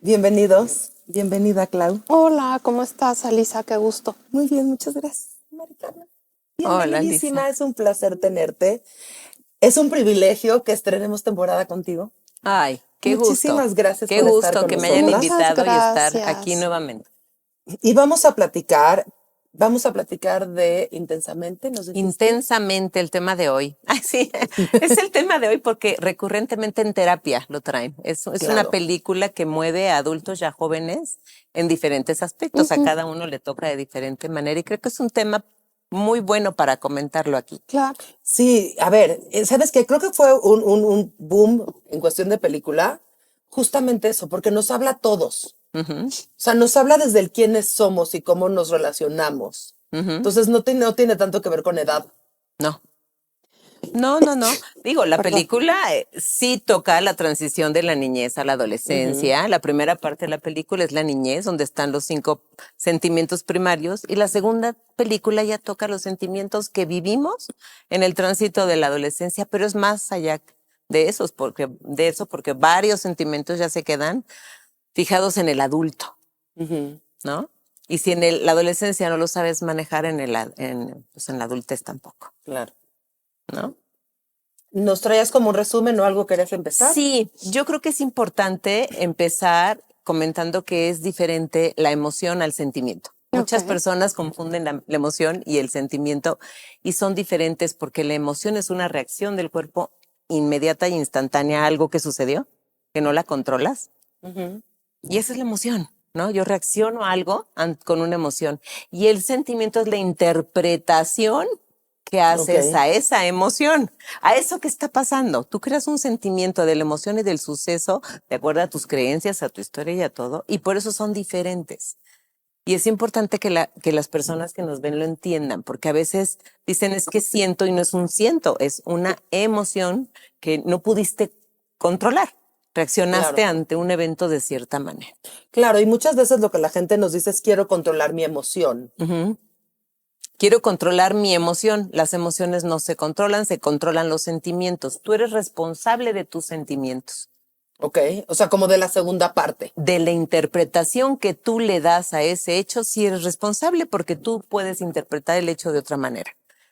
Bienvenidos. Bienvenida, Clau. Hola, ¿cómo estás, Alisa? Qué gusto. Muy bien, muchas gracias, Maricarmen. Hola, Bienvenidísima, Lisa. es un placer tenerte. Es un privilegio que estrenemos temporada contigo. Ay, qué Muchísimas gusto. gracias Qué por estar gusto con que me hayan nosotras. Muchas invitado y estar gracias. aquí nuevamente. Y vamos a platicar de Intensamente, nos dijiste. Intensamente el tema de hoy. Ay, sí, es el tema de hoy porque recurrentemente en terapia lo traen. Es una Claro. película que mueve a adultos y a jóvenes en diferentes aspectos. A cada uno le toca de diferente manera y creo que es un tema muy bueno para comentarlo aquí. Claro. Sí, a ver, ¿sabes qué? Creo que fue un boom en cuestión de película, justamente eso, porque nos habla a todos. Ujú, O sea, nos habla desde el quiénes somos y cómo nos relacionamos. ujú. Entonces no tiene tanto que ver con edad. No. No. Digo, la película sí toca la transición de la niñez a la adolescencia. La primera parte de la película es la niñez, donde están los 5 sentimientos primarios, y la segunda película ya toca los sentimientos que vivimos en el tránsito de la adolescencia, pero es más allá de esos, porque varios sentimientos ya se quedan fijados en el adulto, ¿no? Y si en la adolescencia no lo sabes manejar, pues en la adultez tampoco, Claro. ¿no? ¿Nos traías como un resumen o algo querés empezar? Sí, yo creo que es importante empezar comentando que es diferente la emoción al sentimiento. Muchas Ok. personas confunden la emoción y el sentimiento y son diferentes porque la emoción es una reacción del cuerpo inmediata e instantánea a algo que sucedió, que no la controlas. Y esa es la emoción, ¿no? Yo reacciono a algo con una emoción. Y el sentimiento es la interpretación que haces Ok. a esa emoción, a eso que está pasando. Tú creas un sentimiento de la emoción y del suceso de acuerdo a tus creencias, a tu historia y a todo, y por eso son diferentes. Y es importante que las personas que nos ven lo entiendan, porque a veces dicen es que siento y no es un siento, es una emoción que no pudiste controlar. Reaccionaste Claro. ante un evento de cierta manera. Claro, y muchas veces lo que la gente nos dice es quiero controlar mi emoción. Ujú. Quiero controlar mi emoción. Las emociones no se controlan los sentimientos. Tú eres responsable de tus sentimientos, Ok. O sea, como de la segunda parte. de la interpretación que tú le das a ese hecho. Sí eres responsable porque tú puedes interpretar el hecho de otra manera.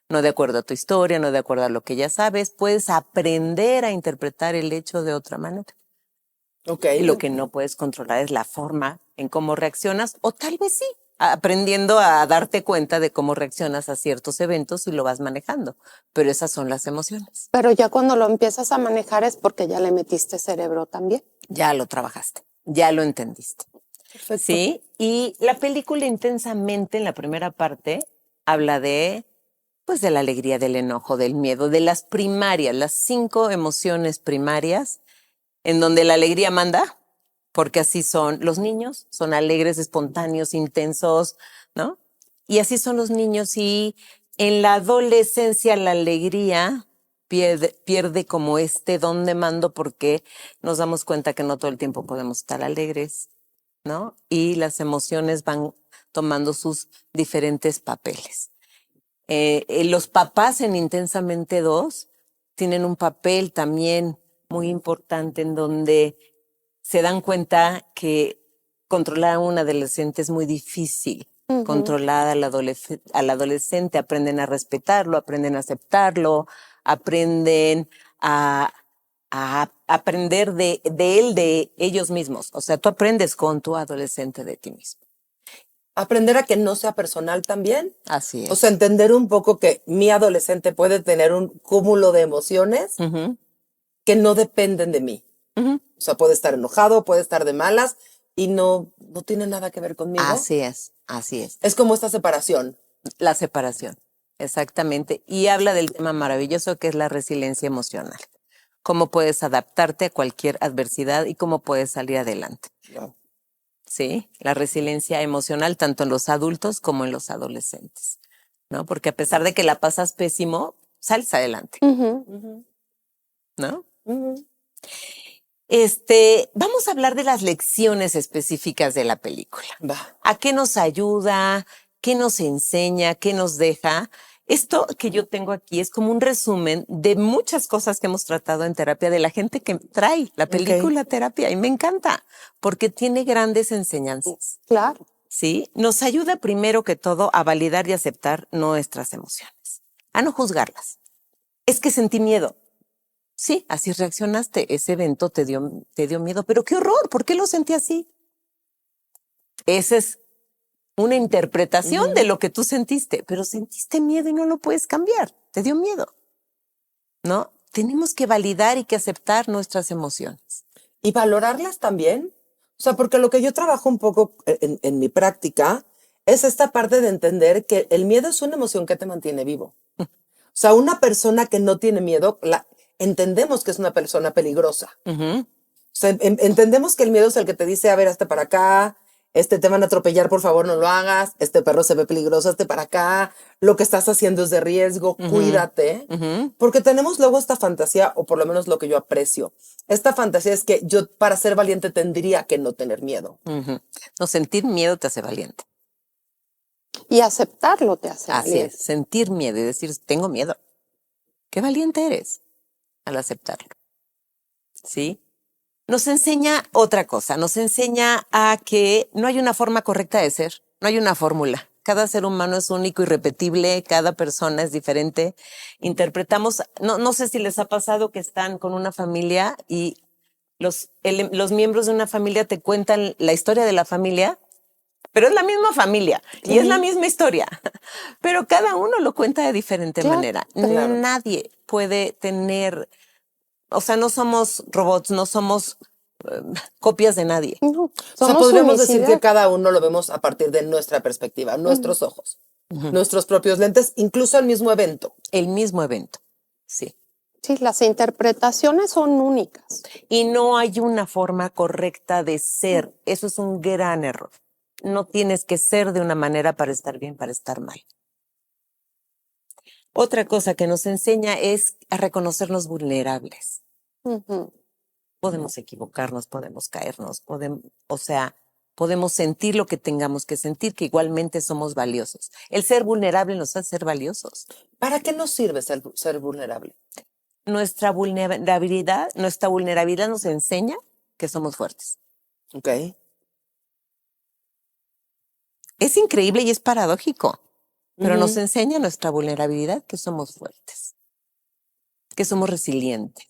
No de acuerdo a tu historia, no de acuerdo a lo que ya sabes. Puedes aprender a interpretar el hecho de otra manera. Ok. Y lo que no puedes controlar es la forma en cómo reaccionas, o tal vez sí, aprendiendo a darte cuenta de cómo reaccionas a ciertos eventos y lo vas manejando. Pero esas son las emociones. Pero ya cuando lo empiezas a manejar es porque ya le metiste cerebro también. Ya lo trabajaste, ya lo entendiste. Perfecto. Sí, y la película Intensamente en la primera parte habla pues de la alegría, del enojo, del miedo, de las primarias, las 5 emociones primarias en donde la alegría manda, porque así son los niños, son alegres, espontáneos, intensos, ¿no? Y así son los niños y en la adolescencia la alegría pierde como este don de mando porque nos damos cuenta que no todo el tiempo podemos estar alegres, ¿no? Y las emociones van tomando sus diferentes papeles. Los papás en Intensamente 2 tienen un papel también muy importante en donde se dan cuenta que controlar a un adolescente es muy difícil. Controlar al adolescente, aprenden a respetarlo, aprenden a aceptarlo, aprenden a aprender de él, de ellos mismos. O sea, tú aprendes con tu adolescente de ti mismo. Aprender a que no sea personal también. Así es. O sea, entender un poco que mi adolescente puede tener un cúmulo de emociones que no dependen de mí. O sea, puede estar enojado, puede estar de malas y no tiene nada que ver conmigo. Así es, así es. Es como esta separación. La separación, exactamente. Y habla del tema maravilloso que es la resiliencia emocional. Cómo puedes adaptarte a cualquier adversidad y cómo puedes salir adelante. Wow. Sí, la resiliencia emocional tanto en los adultos como en los adolescentes, ¿no? Porque a pesar de que la pasas pésimo, sales adelante, ¿no? Vamos a hablar de las lecciones específicas de la película. Va. ¿A qué nos ayuda? ¿Qué nos enseña? ¿Qué nos deja? Esto que yo tengo aquí es como un resumen de muchas cosas que hemos tratado en terapia, de la gente que trae la película terapia, y me encanta porque tiene grandes enseñanzas. Claro. ¿Sí? Nos ayuda primero que todo a validar y aceptar nuestras emociones, a no juzgarlas. Es que sentí miedo. Sí, así reaccionaste. Ese evento te dio miedo, pero qué horror, ¿por qué lo sentí así? Esa es una interpretación de lo que tú sentiste, pero sentiste miedo y no lo puedes cambiar. Te dio miedo, ¿no? Tenemos que validar y que aceptar nuestras emociones. Y valorarlas también. O sea, porque lo que yo trabajo un poco en mi práctica es esta parte de entender que el miedo es una emoción que te mantiene vivo. O sea, una persona que no tiene miedo, entendemos que es una persona peligrosa. O sea, entendemos que el miedo es el que te dice, a ver, hazte para acá, te van a atropellar, por favor, no lo hagas, este perro se ve peligroso, hazte para acá, lo que estás haciendo es de riesgo, cuídate. Porque tenemos luego esta fantasía, o por lo menos lo que yo aprecio, esta fantasía es que yo para ser valiente tendría que no tener miedo. No, sentir miedo te hace valiente. Y aceptarlo te hace Así valiente. es, sentir miedo y decir, tengo miedo. Qué valiente eres al aceptarlo. ¿Sí? Nos enseña otra cosa, nos enseña a que no hay una forma correcta de ser, no hay una fórmula. Cada ser humano es único, irrepetible, cada persona es diferente. Interpretamos, no sé si les ha pasado que están con una familia y los miembros de una familia te cuentan la historia de la familia, pero es la misma familia y es la misma historia, pero cada uno lo cuenta de diferente manera. Claro. Nadie puede tener, o sea, no somos robots, no somos copias de nadie. No, O sea, somos podríamos decir unicidad. que cada uno lo vemos a partir de nuestra perspectiva, nuestros ojos, nuestros propios lentes, incluso el mismo evento. El mismo evento, sí. Sí, las interpretaciones son únicas. Y no hay una forma correcta de ser. Eso es un gran error. No tienes que ser de una manera para estar bien, para estar mal. Otra cosa que nos enseña es a reconocernos vulnerables. Podemos equivocarnos, podemos caernos, podemos sentir lo que tengamos que sentir, que igualmente somos valiosos. El ser vulnerable nos hace ser valiosos. ¿Para qué nos sirve ser vulnerable? Nuestra vulnerabilidad nos enseña que somos fuertes. Ok. Es increíble y es paradójico, pero nos enseña nuestra vulnerabilidad que somos fuertes, que somos resilientes.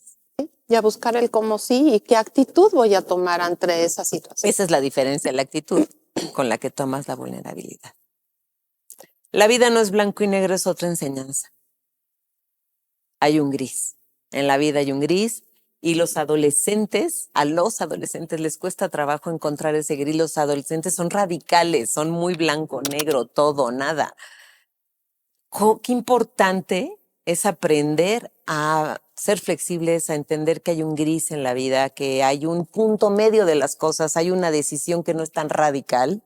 Y a buscar el cómo sí y qué actitud voy a tomar ante esa situación. Esa es la diferencia, la actitud con la que tomas la vulnerabilidad. La vida no es blanco y negro, es otra enseñanza. Hay un gris. En la vida hay un gris y a los adolescentes les cuesta trabajo encontrar ese gris. Los adolescentes son radicales, son muy blanco, negro, todo, nada. Qué importante es aprender a ser flexibles, a entender que hay un gris en la vida, que hay un punto medio de las cosas, hay una decisión que no es tan radical,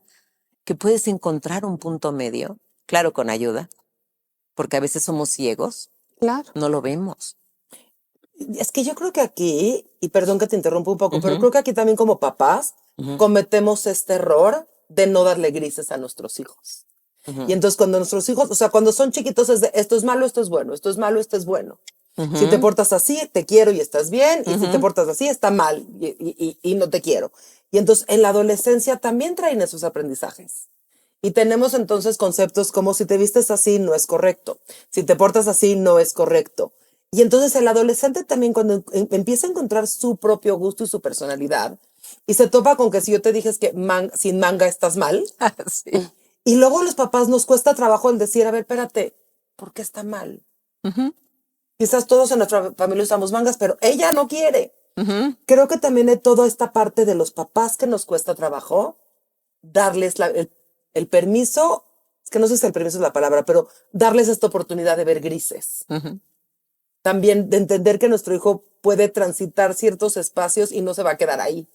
que puedes encontrar un punto medio, claro, con ayuda, porque a veces somos ciegos, Claro. no lo vemos. Es que yo creo que aquí, y perdón que te interrumpa un poco, pero creo que aquí también como papás cometemos este error de no darle grises a nuestros hijos. Y entonces cuando nuestros hijos, o sea, cuando son chiquitos es de esto es malo, esto es bueno, esto es malo, esto es bueno. Si te portas así, te quiero y estás bien, y si te portas así, está mal y no te quiero. Y entonces en la adolescencia también traen esos aprendizajes. Y tenemos entonces conceptos como si te vistes así, no es correcto. Si te portas así, no es correcto. Y entonces el adolescente también cuando empieza a encontrar su propio gusto y su personalidad, y se topa con que si yo te dije que sin manga estás mal, Sí. y luego a los papás nos cuesta trabajo el decir, a ver, espérate, ¿por qué está mal? Quizás todos en nuestra familia usamos mangas, pero ella no quiere. Creo que también hay toda esta parte de los papás que nos cuesta trabajo darles el permiso, es que no sé si el permiso es la palabra, pero darles esta oportunidad de ver grises. También de entender que nuestro hijo puede transitar ciertos espacios y no se va a quedar ahí.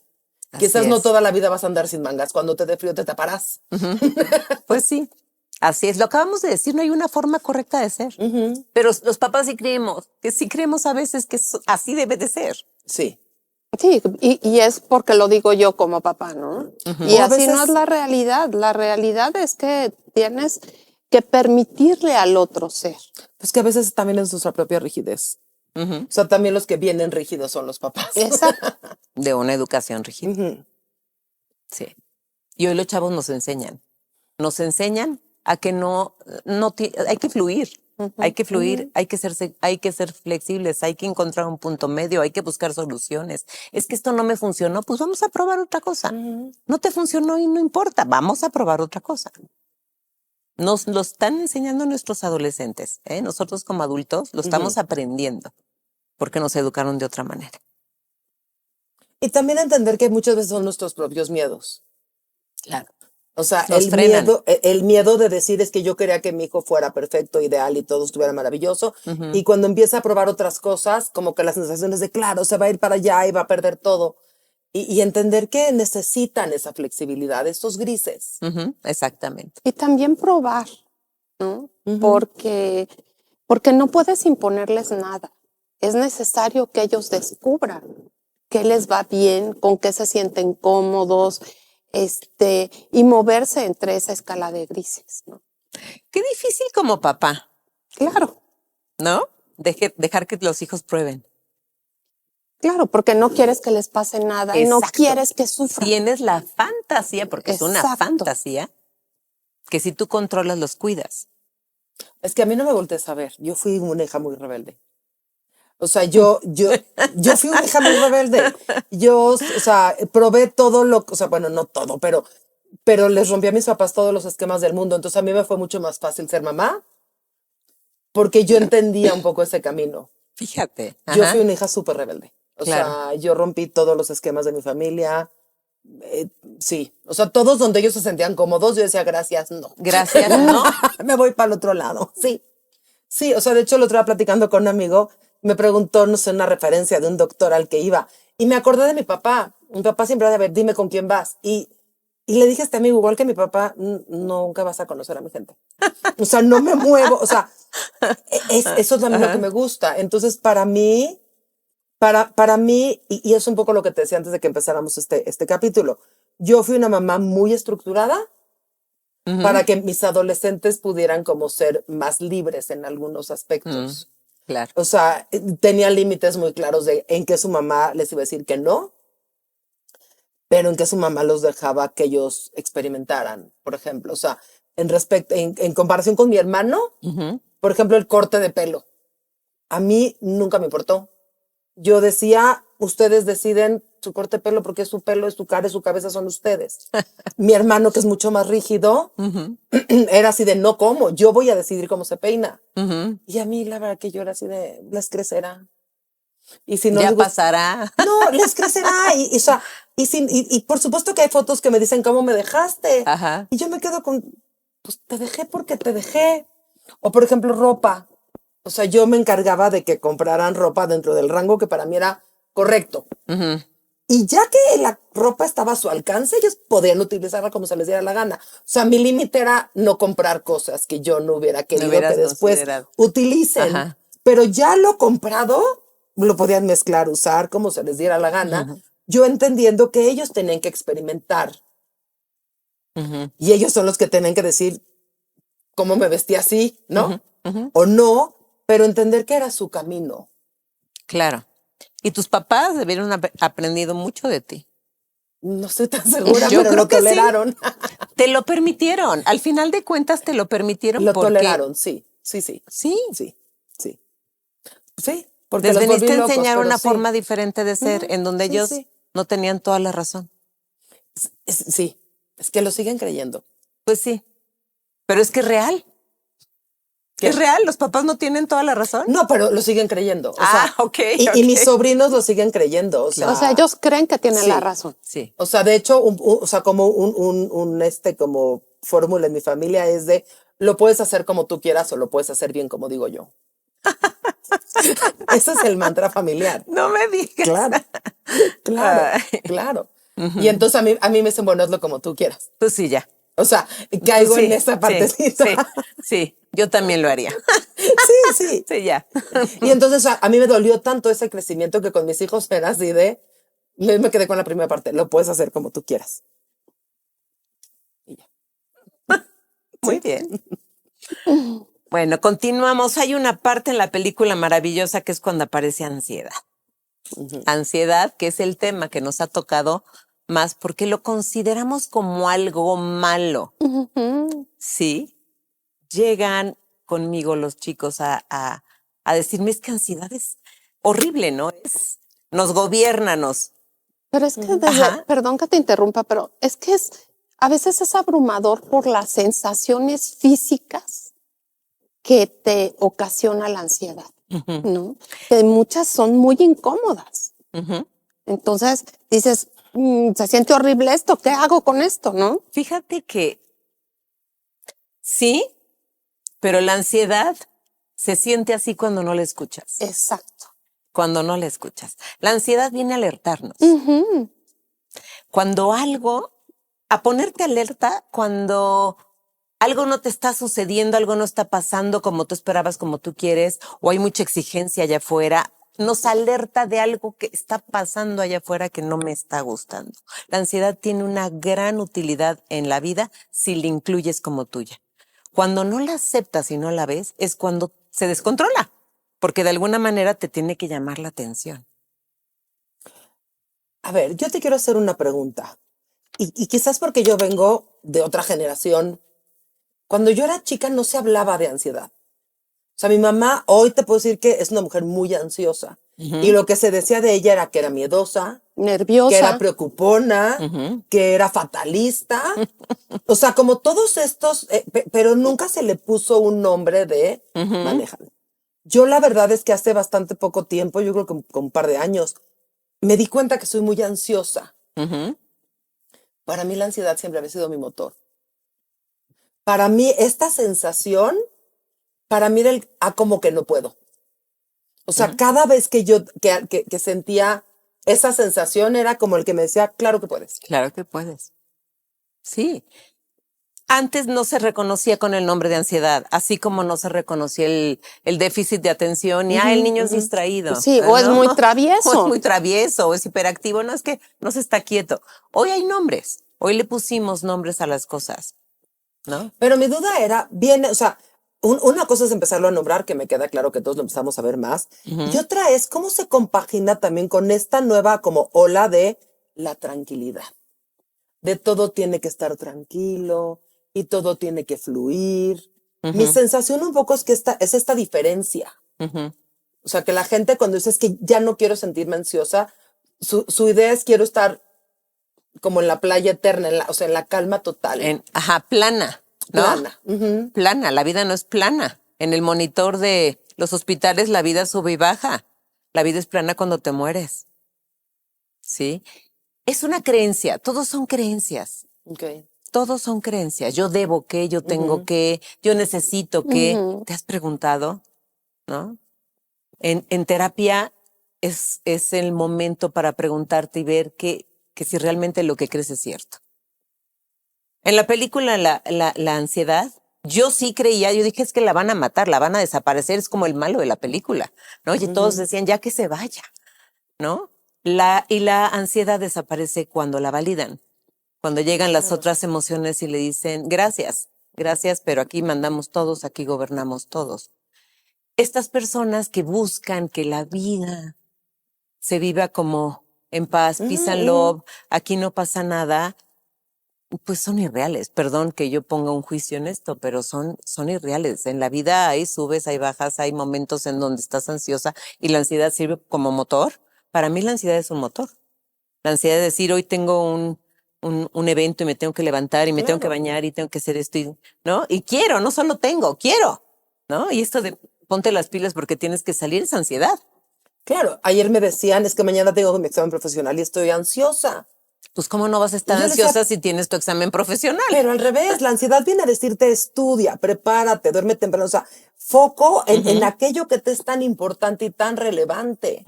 Quizás no toda la vida vas a andar sin mangas. Cuando te dé frío te taparás. Pues sí, así es. Lo acabamos de decir, no hay una forma correcta de ser. Pero los papás sí creemos a veces que así debe de ser. Sí. Sí, y es porque lo digo yo como papá, ¿no? Y así no es la realidad. La realidad es que tienes que permitirle al otro ser. Pues que a veces también es nuestra propia rigidez. O sea, también los que vienen rígidos son los papás. Exacto. De una educación rígida. Sí. Y hoy los chavos nos enseñan a que hay que fluir. Hay que fluir, hay que ser flexibles, hay que encontrar un punto medio, hay que buscar soluciones. Es que esto no me funcionó, pues vamos a probar otra cosa. No te funcionó y no importa, vamos a probar otra cosa. Nos lo están enseñando nuestros adolescentes, ¿eh? Nosotros como adultos lo estamos aprendiendo porque nos educaron de otra manera. Y también entender que muchas veces son nuestros propios miedos. Claro. O sea, Nos frenan. el miedo de decir es que yo quería que mi hijo fuera perfecto, ideal y todo estuviera maravilloso. Y cuando empieza a probar otras cosas, como que las sensaciones de, claro, se va a ir para allá y va a perder todo. Y entender que necesitan esa flexibilidad, estos grises. Exactamente. Y también probar, ¿no? Porque no puedes imponerles nada. Es necesario que ellos descubran qué les va bien, con qué se sienten cómodos, y moverse entre esa escala de grises, ¿no? Qué difícil como papá, Claro, ¿no? Dejar que los hijos prueben. claro, porque no quieres que les pase nada y no Exacto. quieres que sufran. Tienes la fantasía, porque es una Exacto. fantasía, que si tú controlas, los cuidas. Es que a mí no me voltees a ver. Yo fui una hija muy rebelde. O sea, yo fui una hija muy rebelde. O sea, probé todo o sea, bueno, no todo, pero les rompí a mis papás todos los esquemas del mundo. Entonces a mí me fue mucho más fácil ser mamá porque yo entendía un poco ese camino. Fíjate. Yo fui una hija súper rebelde. O Claro. sea, yo rompí todos los esquemas de mi familia. Sí, o sea, todos donde ellos se sentían cómodos, yo decía, gracias, no. Gracias, ¿no? Me voy para el otro lado. Sí, o sea, de hecho, el otro día platicando con un amigo, me preguntó, no sé, una referencia de un doctor al que iba. Y me acordé de mi papá. Mi papá siempre decía, a ver, dime con quién vas. Y le dije a este amigo, igual que mi papá, nunca vas a conocer a mi gente. O sea, no me muevo. O sea, eso es también lo que me gusta. Entonces, para mí, y es un poco lo que te decía antes de que empezáramos este capítulo, yo fui una mamá muy estructurada para que mis adolescentes pudieran como ser más libres en algunos aspectos. Claro. O sea, tenía límites muy claros de en qué su mamá les iba a decir que no, pero en qué su mamá los dejaba que ellos experimentaran, por ejemplo. O sea, en comparación con mi hermano, por ejemplo, el corte de pelo. A mí nunca me importó. Yo decía, ustedes deciden su corte de pelo porque es su pelo, es su cara, es su cabeza, son ustedes. Mi hermano, que es mucho más rígido, era así de no como, yo voy a decidir cómo se peina. Y a mí la verdad que yo era así de, les crecerá. Y si no ya les pasará. No, les crecerá. Y por supuesto que hay fotos que me dicen cómo me dejaste. Ajá. Y yo me quedo con, pues te dejé porque te dejé. O por ejemplo, ropa. O sea, yo me encargaba de que compraran ropa dentro del rango que para mí era correcto. Y ya que la ropa estaba a su alcance, ellos podían utilizarla como se les diera la gana. O sea, mi límite era no comprar cosas que yo no hubiera querido que después utilicen. Ajá. Pero ya lo comprado, lo podían mezclar, usar como se les diera la gana. Yo entendiendo que ellos tenían que experimentar. Y ellos son los que tienen que decir cómo me vestía así, ¿no? O no, pero entender que era su camino. Claro. Y tus papás debieron haber aprendido mucho de ti. No estoy tan segura, Yo pero creo lo que toleraron. Sí. Te lo permitieron. Al final de cuentas te lo permitieron. Lo porque... toleraron, sí. Sí. Porque Les los veniste volví a locos, enseñar pero una sí. forma diferente de ser, en donde ellos no tenían toda la razón. Sí, es que lo siguen creyendo. Pues sí. Pero es que es real. ¿Qué? Es real, los papás no tienen toda la razón. No, pero lo siguen creyendo. O sea, ok. Y mis sobrinos lo siguen creyendo. O sea, ellos creen que tienen sí. la razón. Sí. O sea, de hecho, o sea, como como fórmula en mi familia es de lo puedes hacer como tú quieras o lo puedes hacer bien como digo yo. Ese es el mantra familiar. No me digas. Claro. Y entonces a mí me dicen, bueno, hazlo como tú quieras. Pues sí, ya. O sea, caigo en esa partecita. Sí, yo también lo haría. Sí. Sí, ya. Y entonces a mí me dolió tanto ese crecimiento que con mis hijos era así de, me quedé con la primera parte, lo puedes hacer como tú quieras. Y ya. Muy bien. Bueno, continuamos. Hay una parte en la película maravillosa que es cuando aparece ansiedad. Ansiedad, que es el tema que nos ha tocado más porque lo consideramos como algo malo. Sí. Llegan conmigo los chicos a decirme, es que ansiedad es horrible, ¿no? Nos gobierna, Pero es que perdón que te interrumpa, pero es que a veces es abrumador por las sensaciones físicas que te ocasiona la ansiedad, ¿no? Que muchas son muy incómodas. Entonces dices, se siente horrible esto, ¿qué hago con esto, no? Fíjate que sí, pero la ansiedad se siente así cuando no la escuchas. Exacto. Cuando no la escuchas. La ansiedad viene a alertarnos. Cuando a ponerte alerta cuando algo no te está sucediendo, algo no está pasando como tú esperabas, como tú quieres, o hay mucha exigencia allá afuera, nos alerta de algo que está pasando allá afuera que no me está gustando. La ansiedad tiene una gran utilidad en la vida si la incluyes como tuya. Cuando no la aceptas y no la ves, es cuando se descontrola, porque de alguna manera te tiene que llamar la atención. A ver, yo te quiero hacer una pregunta. Y quizás porque yo vengo de otra generación. Cuando yo era chica no se hablaba de ansiedad. O sea, mi mamá hoy te puedo decir que es una mujer muy ansiosa. Y lo que se decía de ella era que era miedosa, nerviosa, que era preocupona, que era fatalista. O sea, como todos estos, pero nunca se le puso un nombre de manéjalo. Yo la verdad es que hace bastante poco tiempo, yo creo que con un par de años, me di cuenta que soy muy ansiosa. Para mí la ansiedad siempre había sido mi motor. Para mí esta sensación, para mí era como que no puedo. O sea, cada vez que yo que sentía esa sensación era como el que me decía, claro que puedes. Claro que puedes. Sí. Antes no se reconocía con el nombre de ansiedad, así como no se reconocía el déficit de atención y el niño es distraído. Sí, o es muy travieso. O es muy travieso, o es hiperactivo, no es que no se está quieto. Hoy hay nombres, hoy le pusimos nombres a las cosas, ¿no? Pero mi duda era, o sea, una cosa es empezarlo a nombrar, que me queda claro que todos lo empezamos a ver más, y otra es cómo se compagina también con esta nueva como ola de la tranquilidad. De todo tiene que estar tranquilo y todo tiene que fluir. Mi sensación un poco es que es esta diferencia. O sea, que la gente cuando dice es que ya no quiero sentirme ansiosa, su idea es quiero estar como en la playa eterna, o sea, en la calma total. Plana, ¿no? Plana. Plana, la vida no es plana. En el monitor de los hospitales la vida sube y baja. La vida es plana cuando te mueres. ¿Sí? Es una creencia, todos son creencias. Okay. Todos son creencias. Yo debo que, yo tengo que, yo necesito que. ¿Te has preguntado? ¿No? En terapia es el momento para preguntarte y ver que si realmente lo que crees es cierto. En la película la ansiedad, yo sí creía, yo dije es que la van a matar, la van a desaparecer, es como el malo de la película, ¿no? Y todos decían ya que se vaya, ¿no? Y la ansiedad desaparece cuando la validan, cuando llegan las otras emociones y le dicen gracias, pero aquí mandamos todos, aquí gobernamos todos. Estas personas que buscan que la vida se viva como en paz, peace and love, aquí no pasa nada, pues son irreales. Perdón que yo ponga un juicio en esto, pero son irreales. En la vida hay subes, hay bajas, hay momentos en donde estás ansiosa y la ansiedad sirve como motor. Para mí la ansiedad es un motor. La ansiedad de decir hoy tengo un evento y me tengo que levantar y me tengo que bañar y tengo que hacer esto, ¿no? Y quiero, no solo tengo, quiero, ¿no? Y esto de ponte las pilas porque tienes que salir es ansiedad. Claro, ayer me decían, es que mañana tengo mi examen profesional y estoy ansiosa. Pues cómo no vas a estar ansiosa si tienes tu examen profesional. Pero al revés, la ansiedad viene a decirte estudia, prepárate, duerme temprano, o sea, foco en aquello que te es tan importante y tan relevante.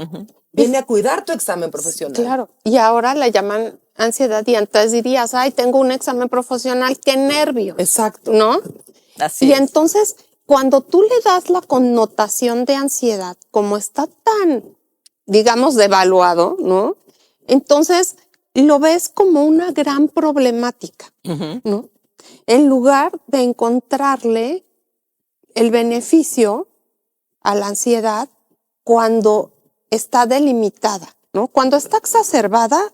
Viene a cuidar tu examen profesional. Claro, y ahora le llaman ansiedad y antes dirías, ay, tengo un examen profesional, qué nervio. Exacto. ¿No? Así y es. Entonces, cuando tú le das la connotación de ansiedad, como está tan, digamos, devaluado, ¿no? Entonces, lo ves como una gran problemática, ¿no? En lugar de encontrarle el beneficio a la ansiedad cuando está delimitada, ¿no? Cuando está exacerbada,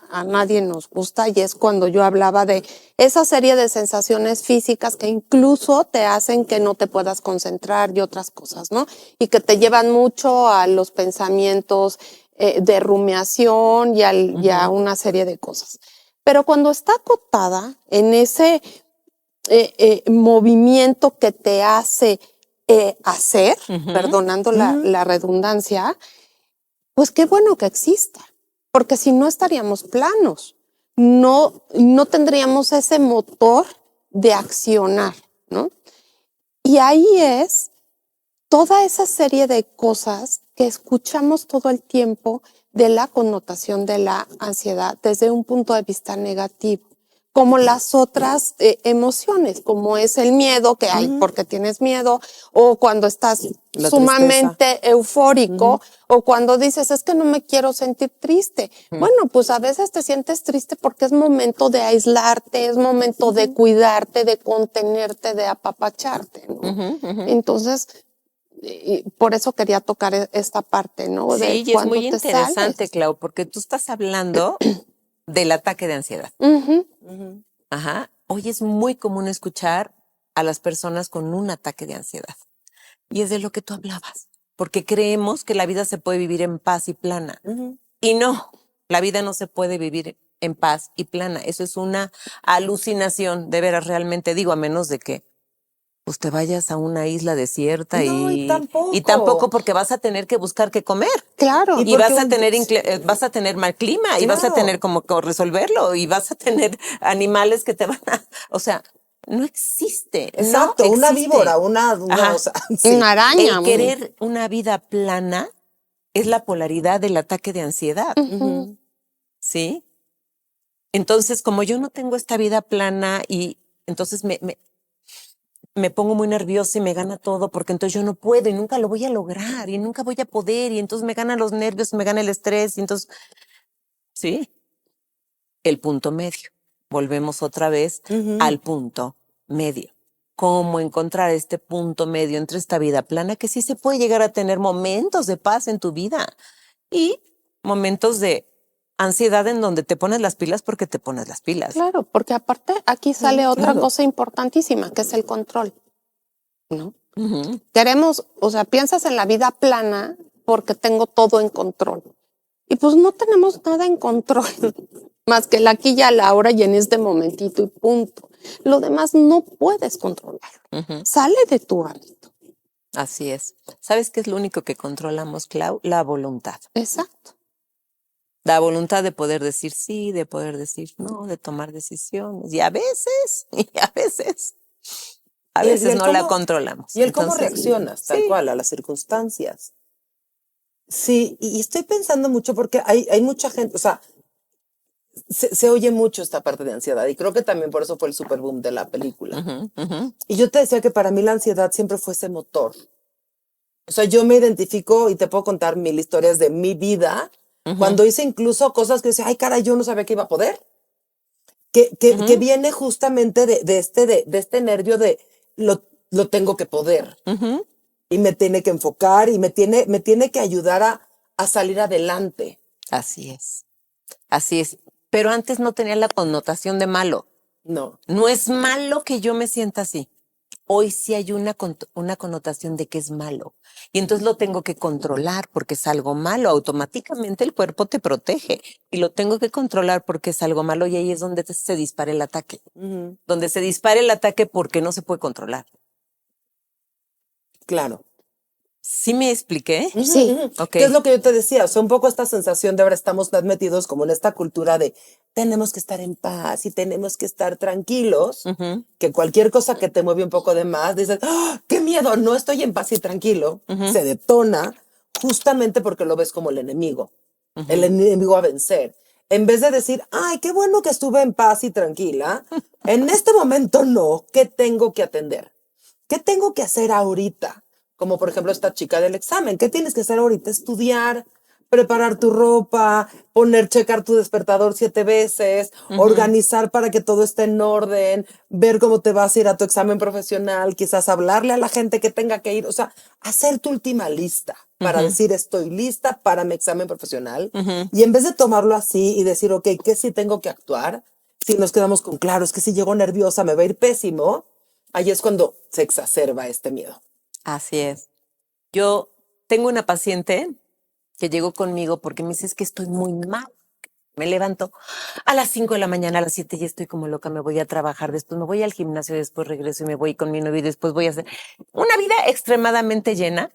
a nadie nos gusta, y es cuando yo hablaba de esa serie de sensaciones físicas que incluso te hacen que no te puedas concentrar y otras cosas, ¿no? Y que te llevan mucho a los pensamientos de rumiación y a una serie de cosas. Pero cuando está acotada en ese movimiento que te hace hacer, perdonando la redundancia, pues qué bueno que exista, porque si no estaríamos planos, no tendríamos ese motor de accionar, ¿no? Y ahí es toda esa serie de cosas que escuchamos todo el tiempo de la connotación de la ansiedad desde un punto de vista negativo, como las otras emociones, como es el miedo que hay porque tienes miedo, o cuando estás sumamente eufórico, o cuando dices, es que no me quiero sentir triste. Bueno, pues a veces te sientes triste porque es momento de aislarte, es momento de cuidarte, de contenerte, de apapacharte, ¿no? Entonces, por eso quería tocar esta parte, ¿no? Sí, de y es muy interesante, sales. Clau, porque tú estás hablando del ataque de ansiedad. Ajá. Hoy es muy común escuchar a las personas con un ataque de ansiedad. Y es de lo que tú hablabas, porque creemos que la vida se puede vivir en paz y plana. Y no, la vida no se puede vivir en paz y plana. Eso es una alucinación, de veras, realmente digo, a menos de que pues te vayas a una isla desierta No, y y tampoco. tampoco, porque vas a tener que buscar qué comer. Claro. Y vas a tener mal clima y vas a tener como que resolverlo y vas a tener animales que te van a, o sea, no existe. Exacto, no una existe. víbora, una o sea, sí. Una araña. El querer una vida plana es la polaridad del ataque de ansiedad. ¿Sí? Entonces, como yo no tengo esta vida plana y entonces me pongo muy nerviosa y me gana todo porque entonces yo no puedo y nunca lo voy a lograr y nunca voy a poder y entonces me ganan los nervios, me gana el estrés y entonces, sí, el punto medio. Volvemos otra vez al punto medio. ¿Cómo encontrar este punto medio entre esta vida plana que sí se puede llegar a tener momentos de paz en tu vida y momentos de ansiedad en donde te pones las pilas porque te pones las pilas? Claro, porque aparte aquí sale otra cosa importantísima, que es el control, ¿no? Queremos, o sea, piensas en la vida plana porque tengo todo en control. Y pues no tenemos nada en control, más que el aquí y la ahora y en este momentito y punto. Lo demás no puedes controlarlo. Sale de tu ámbito. Así es. ¿Sabes qué es lo único que controlamos, Clau? La voluntad. Exacto. La voluntad de poder decir sí, de poder decir no, de tomar decisiones. Y a veces no la controlamos. Y el cómo Entonces, reaccionas, tal cual, a las circunstancias. Sí, y estoy pensando mucho porque hay mucha gente, o sea, se oye mucho esta parte de ansiedad y creo que también por eso fue el super boom de la película. Y yo te decía que para mí la ansiedad siempre fue ese motor. O sea, yo me identifico y te puedo contar 1000 historias de mi vida, cuando hice incluso cosas que decía, ay, cara, yo no sabía que iba a poder. Que viene justamente de este nervio de lo tengo que poder. Y me tiene que enfocar y me tiene que ayudar a salir adelante. Así es. Así es. Pero antes no tenía la connotación de malo. No. No es malo que yo me sienta así. Hoy sí hay una connotación de que es malo. Y entonces lo tengo que controlar porque es algo malo. Automáticamente el cuerpo te protege. Y lo tengo que controlar porque es algo malo. Y ahí es donde se dispara el ataque. Donde se dispara el ataque porque no se puede controlar. Claro. ¿Sí me expliqué? Sí. Okay. ¿Qué es lo que yo te decía? O sea, un poco esta sensación de ahora estamos más metidos como en esta cultura de tenemos que estar en paz y tenemos que estar tranquilos, que cualquier cosa que te mueve un poco de más, dices, ¡oh, qué miedo! No estoy en paz y tranquilo. Se detona justamente porque lo ves como el enemigo a vencer. En vez de decir, ay, qué bueno que estuve en paz y tranquila, en este momento no, ¿qué tengo que atender? ¿Qué tengo que hacer ahorita? Como por ejemplo esta chica del examen. ¿Qué tienes que hacer ahorita? Estudiar, preparar tu ropa, checar tu despertador 7 veces, organizar para que todo esté en orden, ver cómo te vas a ir a tu examen profesional, quizás hablarle a la gente que tenga que ir, o sea, hacer tu última lista para decir estoy lista para mi examen profesional. Y en vez de tomarlo así y decir, ok, ¿qué sí tengo que actuar? Si nos quedamos con, claro, es que si llego nerviosa me va a ir pésimo, ahí es cuando se exacerba este miedo. Así es. Yo tengo una paciente que llegó conmigo porque me dice, es que estoy muy mal. Me levanto a las 5 de la mañana, a las 7 ya estoy como loca, me voy a trabajar, después me voy al gimnasio, después regreso y me voy con mi novio y después voy a hacer una vida extremadamente llena.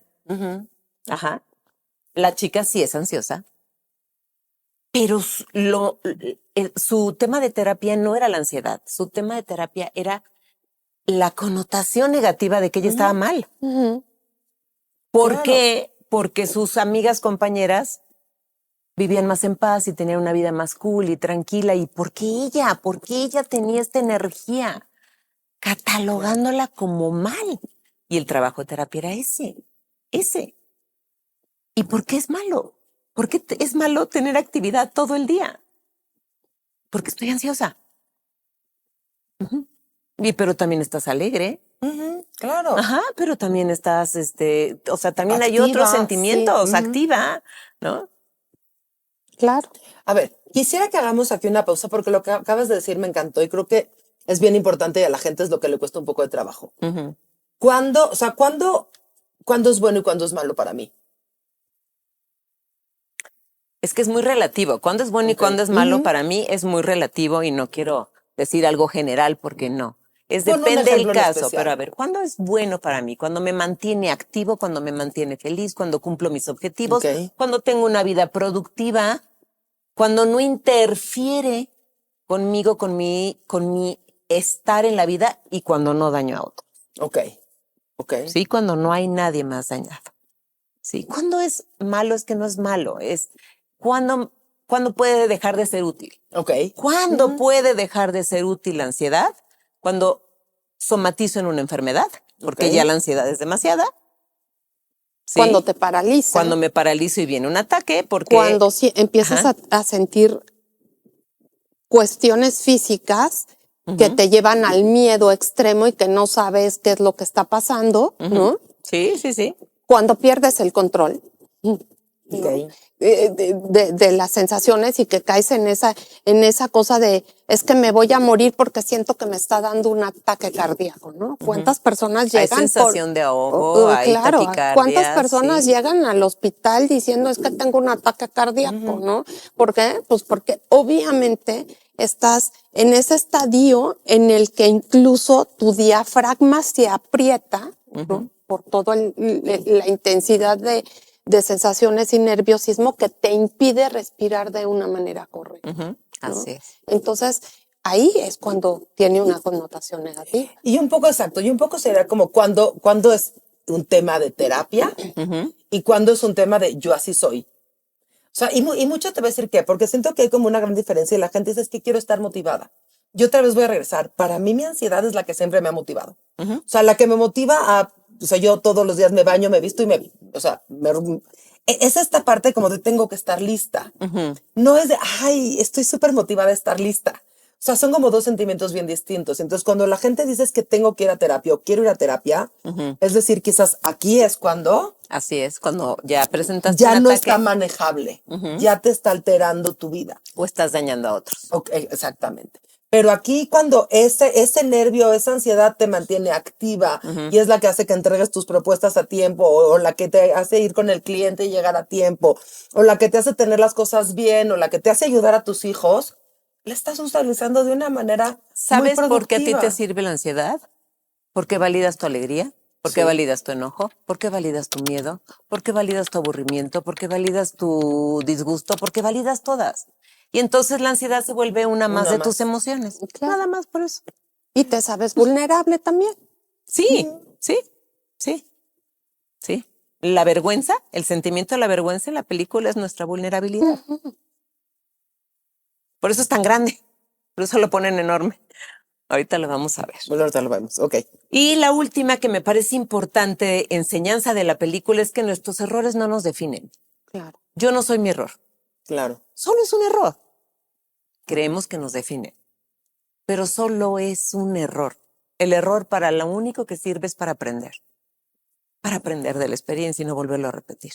Ajá. La chica sí es ansiosa, pero su tema de terapia no era la ansiedad, su tema de terapia era la connotación negativa de que ella estaba mal. ¿Por qué? Porque sus amigas, compañeras vivían más en paz y tenían una vida más cool y tranquila. ¿Y por qué ella? ¿Por qué ella tenía esta energía? Catalogándola como mal. Y el trabajo de terapia era ese. ¿Y por qué es malo? ¿Por qué es malo tener actividad todo el día? Porque estoy ansiosa. Pero también estás alegre. Claro. Ajá, pero también estás, o sea, también activa, hay otros sentimientos, sí. activa, ¿no? Claro. A ver, quisiera que hagamos aquí una pausa porque lo que acabas de decir me encantó y creo que es bien importante y a la gente es lo que le cuesta un poco de trabajo. ¿Cuándo es bueno y cuándo es malo para mí? Es que es muy relativo. ¿Cuándo es bueno y cuándo es malo? Para mí es muy relativo y no quiero decir algo general porque no. Depende del caso, pero a ver, ¿cuándo es bueno para mí? Cuando me mantiene activo, cuando me mantiene feliz, cuando cumplo mis objetivos, cuando tengo una vida productiva, cuando no interfiere conmigo, con mi estar en la vida y cuando no daño a otros. Ok. Sí, cuando no hay nadie más dañado. Sí, cuando es malo es que no es malo, es cuando puede dejar de ser útil. ¿Cuándo puede dejar de ser útil la ansiedad? Cuando somatizo en una enfermedad, porque ya la ansiedad es demasiada. ¿Sí? Cuando te paraliza. Cuando me paralizo y viene un ataque, porque... Cuando empiezas a sentir cuestiones físicas que te llevan al miedo extremo y que no sabes qué es lo que está pasando, ¿no? Sí. Cuando pierdes el control. De las sensaciones y que caes en esa cosa de es que me voy a morir porque siento que me está dando un ataque cardíaco, ¿no? ¿Cuántas personas llegan? Hay sensación de ahogo, hay taquicardia. ¿Cuántas personas llegan al hospital diciendo es que tengo un ataque cardíaco, ¿no? ¿Por qué? Pues porque obviamente estás en ese estadio en el que incluso tu diafragma se aprieta, ¿no? Por toda la intensidad de sensaciones y nerviosismo que te impide respirar de una manera correcta. ¿no? Así es. Entonces, ahí es cuando tiene una connotación negativa. Y un poco sería como cuando es un tema de terapia y cuando es un tema de yo así soy. O sea, y mucho te voy a decir qué, porque siento que hay como una gran diferencia y la gente dice es que quiero estar motivada. Yo otra vez voy a regresar. Para mí mi ansiedad es la que siempre me ha motivado. O sea, la que me motiva o sea, yo todos los días me baño, me visto y es esta parte como de tengo que estar lista. No es de, ay, estoy súper motivada a estar lista. O sea, son como dos sentimientos bien distintos. Entonces, cuando la gente dice es que tengo que ir a terapia o quiero ir a terapia, es decir, quizás aquí es cuando... Así es, cuando ya presentas ya un no ataque, está manejable, ya te está alterando tu vida. O estás dañando a otros. Exactamente. Pero aquí cuando ese nervio, esa ansiedad te mantiene activa y es la que hace que entregues tus propuestas a tiempo o la que te hace ir con el cliente y llegar a tiempo o la que te hace tener las cosas bien o la que te hace ayudar a tus hijos, la estás utilizando de una manera ¿Sabes muy por qué a ti productiva. te sirve la ansiedad? Porque validas tu alegría, porque validas tu enojo, porque validas tu miedo, porque validas tu aburrimiento, porque validas tu disgusto, porque validas todas. Y entonces la ansiedad se vuelve una más de tus emociones. Claro. Nada más por eso. Y te sabes vulnerable también. Sí. La vergüenza, el sentimiento de la vergüenza en la película es nuestra vulnerabilidad. Por eso es tan grande. Por eso lo ponen enorme. Ahorita lo vamos a ver. Bueno, ahorita lo vemos, ok. Y la última que me parece importante enseñanza de la película es que nuestros errores no nos definen. Claro. Yo no soy mi error. Claro. Solo es un error. Creemos que nos define, pero solo es un error. El error para lo único que sirve es para aprender de la experiencia y no volverlo a repetir.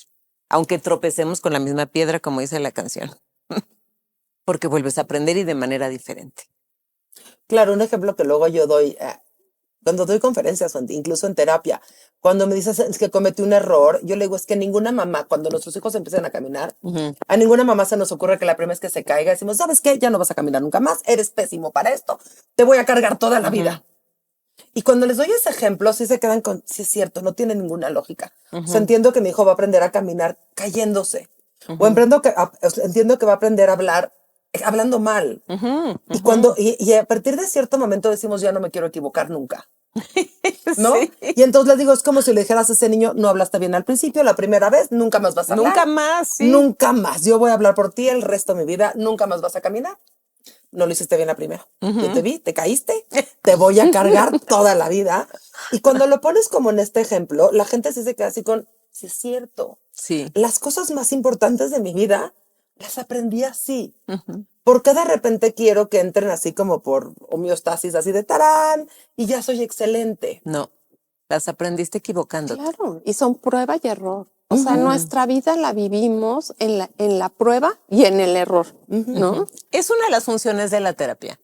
Aunque tropecemos con la misma piedra, como dice la canción, porque vuelves a aprender y de manera diferente. Claro, un ejemplo que luego yo doy, cuando doy conferencias o incluso en terapia, cuando me dices es que cometí un error, yo le digo, es que ninguna mamá, cuando nuestros hijos empiezan a caminar, a ninguna mamá se nos ocurre que la primera vez que se caiga, decimos, ¿sabes qué? Ya no vas a caminar nunca más, eres pésimo para esto, te voy a cargar toda la vida. Y cuando les doy ese ejemplo, sí se quedan con, sí es cierto, no tiene ninguna lógica. O sea, entiendo que mi hijo va a aprender a caminar cayéndose. O entiendo que va a aprender a hablar hablando mal. Y a partir de cierto momento decimos, ya no me quiero equivocar nunca. ¿No? Sí. Y entonces les digo, es como si le dijeras a ese niño, no hablaste bien al principio, la primera vez, nunca más vas a hablar. Nunca más, sí. Nunca más. Yo voy a hablar por ti el resto de mi vida, nunca más vas a caminar. No lo hiciste bien la primera. Yo te vi, te caíste, te voy a cargar toda la vida. Y cuando lo pones como en este ejemplo, la gente sí se queda así con, sí es cierto. Sí. Las cosas más importantes de mi vida las aprendí así. ¿Por qué de repente quiero que entren así como por homeostasis, así de tarán, y ya soy excelente? No, las aprendiste equivocándote. Claro, y son prueba y error. O sea, nuestra vida la vivimos en la prueba y en el error, ¿no? Es una de las funciones de la terapia.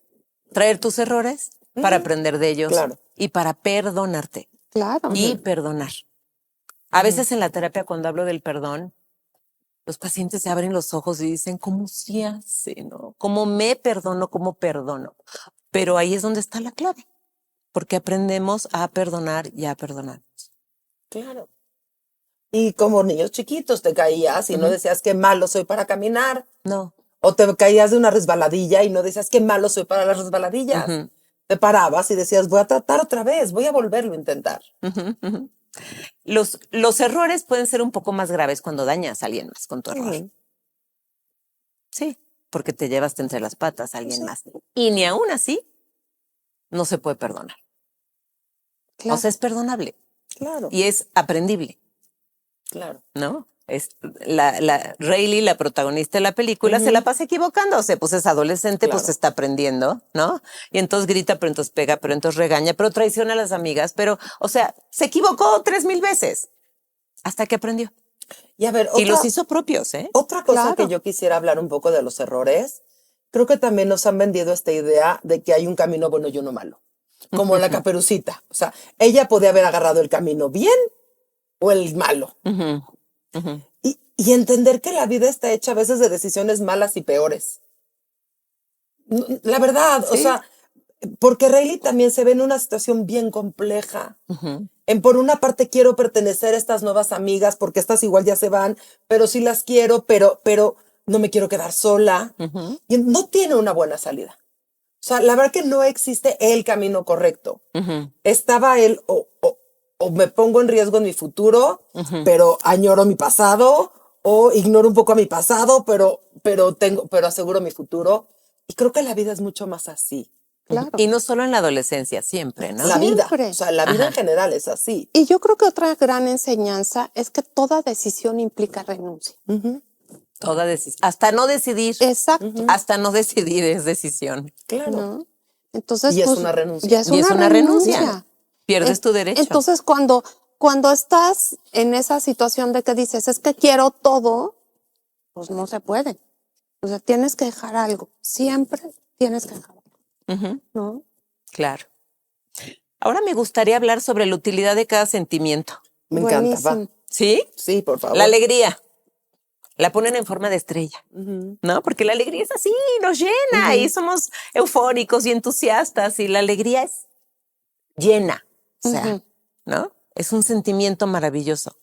Traer tus errores para aprender de ellos y para perdonarte. Claro. Y perdonar. A veces en la terapia, cuando hablo del perdón, los pacientes se abren los ojos y dicen, ¿cómo se hace? ¿No? ¿Cómo me perdono? ¿Cómo perdono? Pero ahí es donde está la clave. Porque aprendemos a perdonar y a perdonar. Claro. Y como niños chiquitos te caías y no decías qué malo soy para caminar. No. O te caías de una resbaladilla y no decías qué malo soy para las resbaladillas. Te parabas y decías, voy a tratar otra vez, voy a volverlo a intentar. Los errores pueden ser un poco más graves cuando dañas a alguien más con tu error. Sí, porque te llevaste entre las patas a alguien más. Y ni aún así no se puede perdonar. Claro. O sea, es perdonable. Claro. Y es aprendible. Claro. ¿No? Es la Riley, la protagonista de la película, se la pasa equivocándose, pues es adolescente, pues está aprendiendo, ¿no? Y entonces grita, pero entonces pega, pero entonces regaña, pero traiciona a las amigas, pero, o sea, se equivocó 3000 veces hasta que aprendió. Y a ver, y los hizo propios, ¿eh? Otra cosa que yo quisiera hablar un poco de los errores, creo que también nos han vendido esta idea de que hay un camino bueno y uno malo, como la Caperucita. O sea, ella podía haber agarrado el camino bien o el malo. Y entender que la vida está hecha a veces de decisiones malas y peores. La verdad, o sea, porque Riley también se ve en una situación bien compleja. Por una parte quiero pertenecer a estas nuevas amigas porque estas igual ya se van, pero sí las quiero, pero no me quiero quedar sola. Y no tiene una buena salida. O sea, la verdad que no existe el camino correcto. Estaba él o me pongo en riesgo en mi futuro, pero añoro mi pasado, o ignoro un poco a mi pasado, pero aseguro mi futuro. Y creo que la vida es mucho más así. Claro. Y no solo en la adolescencia, siempre, ¿no? La vida, o sea, la vida en general es así. Y yo creo que otra gran enseñanza es que toda decisión implica renuncia. Toda decisión. Hasta no decidir. Exacto. Hasta no decidir es decisión. Claro. ¿No? Entonces, y es una renuncia. Ya es una renuncia. Pierdes tu derecho. Entonces, cuando estás en esa situación de que dices, es que quiero todo, pues no se puede. O sea, tienes que dejar algo. Siempre tienes que dejar algo. ¿No? Claro. Ahora me gustaría hablar sobre la utilidad de cada sentimiento. Me encanta, va. ¿Sí? Sí, por favor. La alegría. La ponen en forma de estrella, ¿no? Porque la alegría es así, nos llena y somos eufóricos y entusiastas y la alegría es llena, o sea, ¿no? Es un sentimiento maravilloso,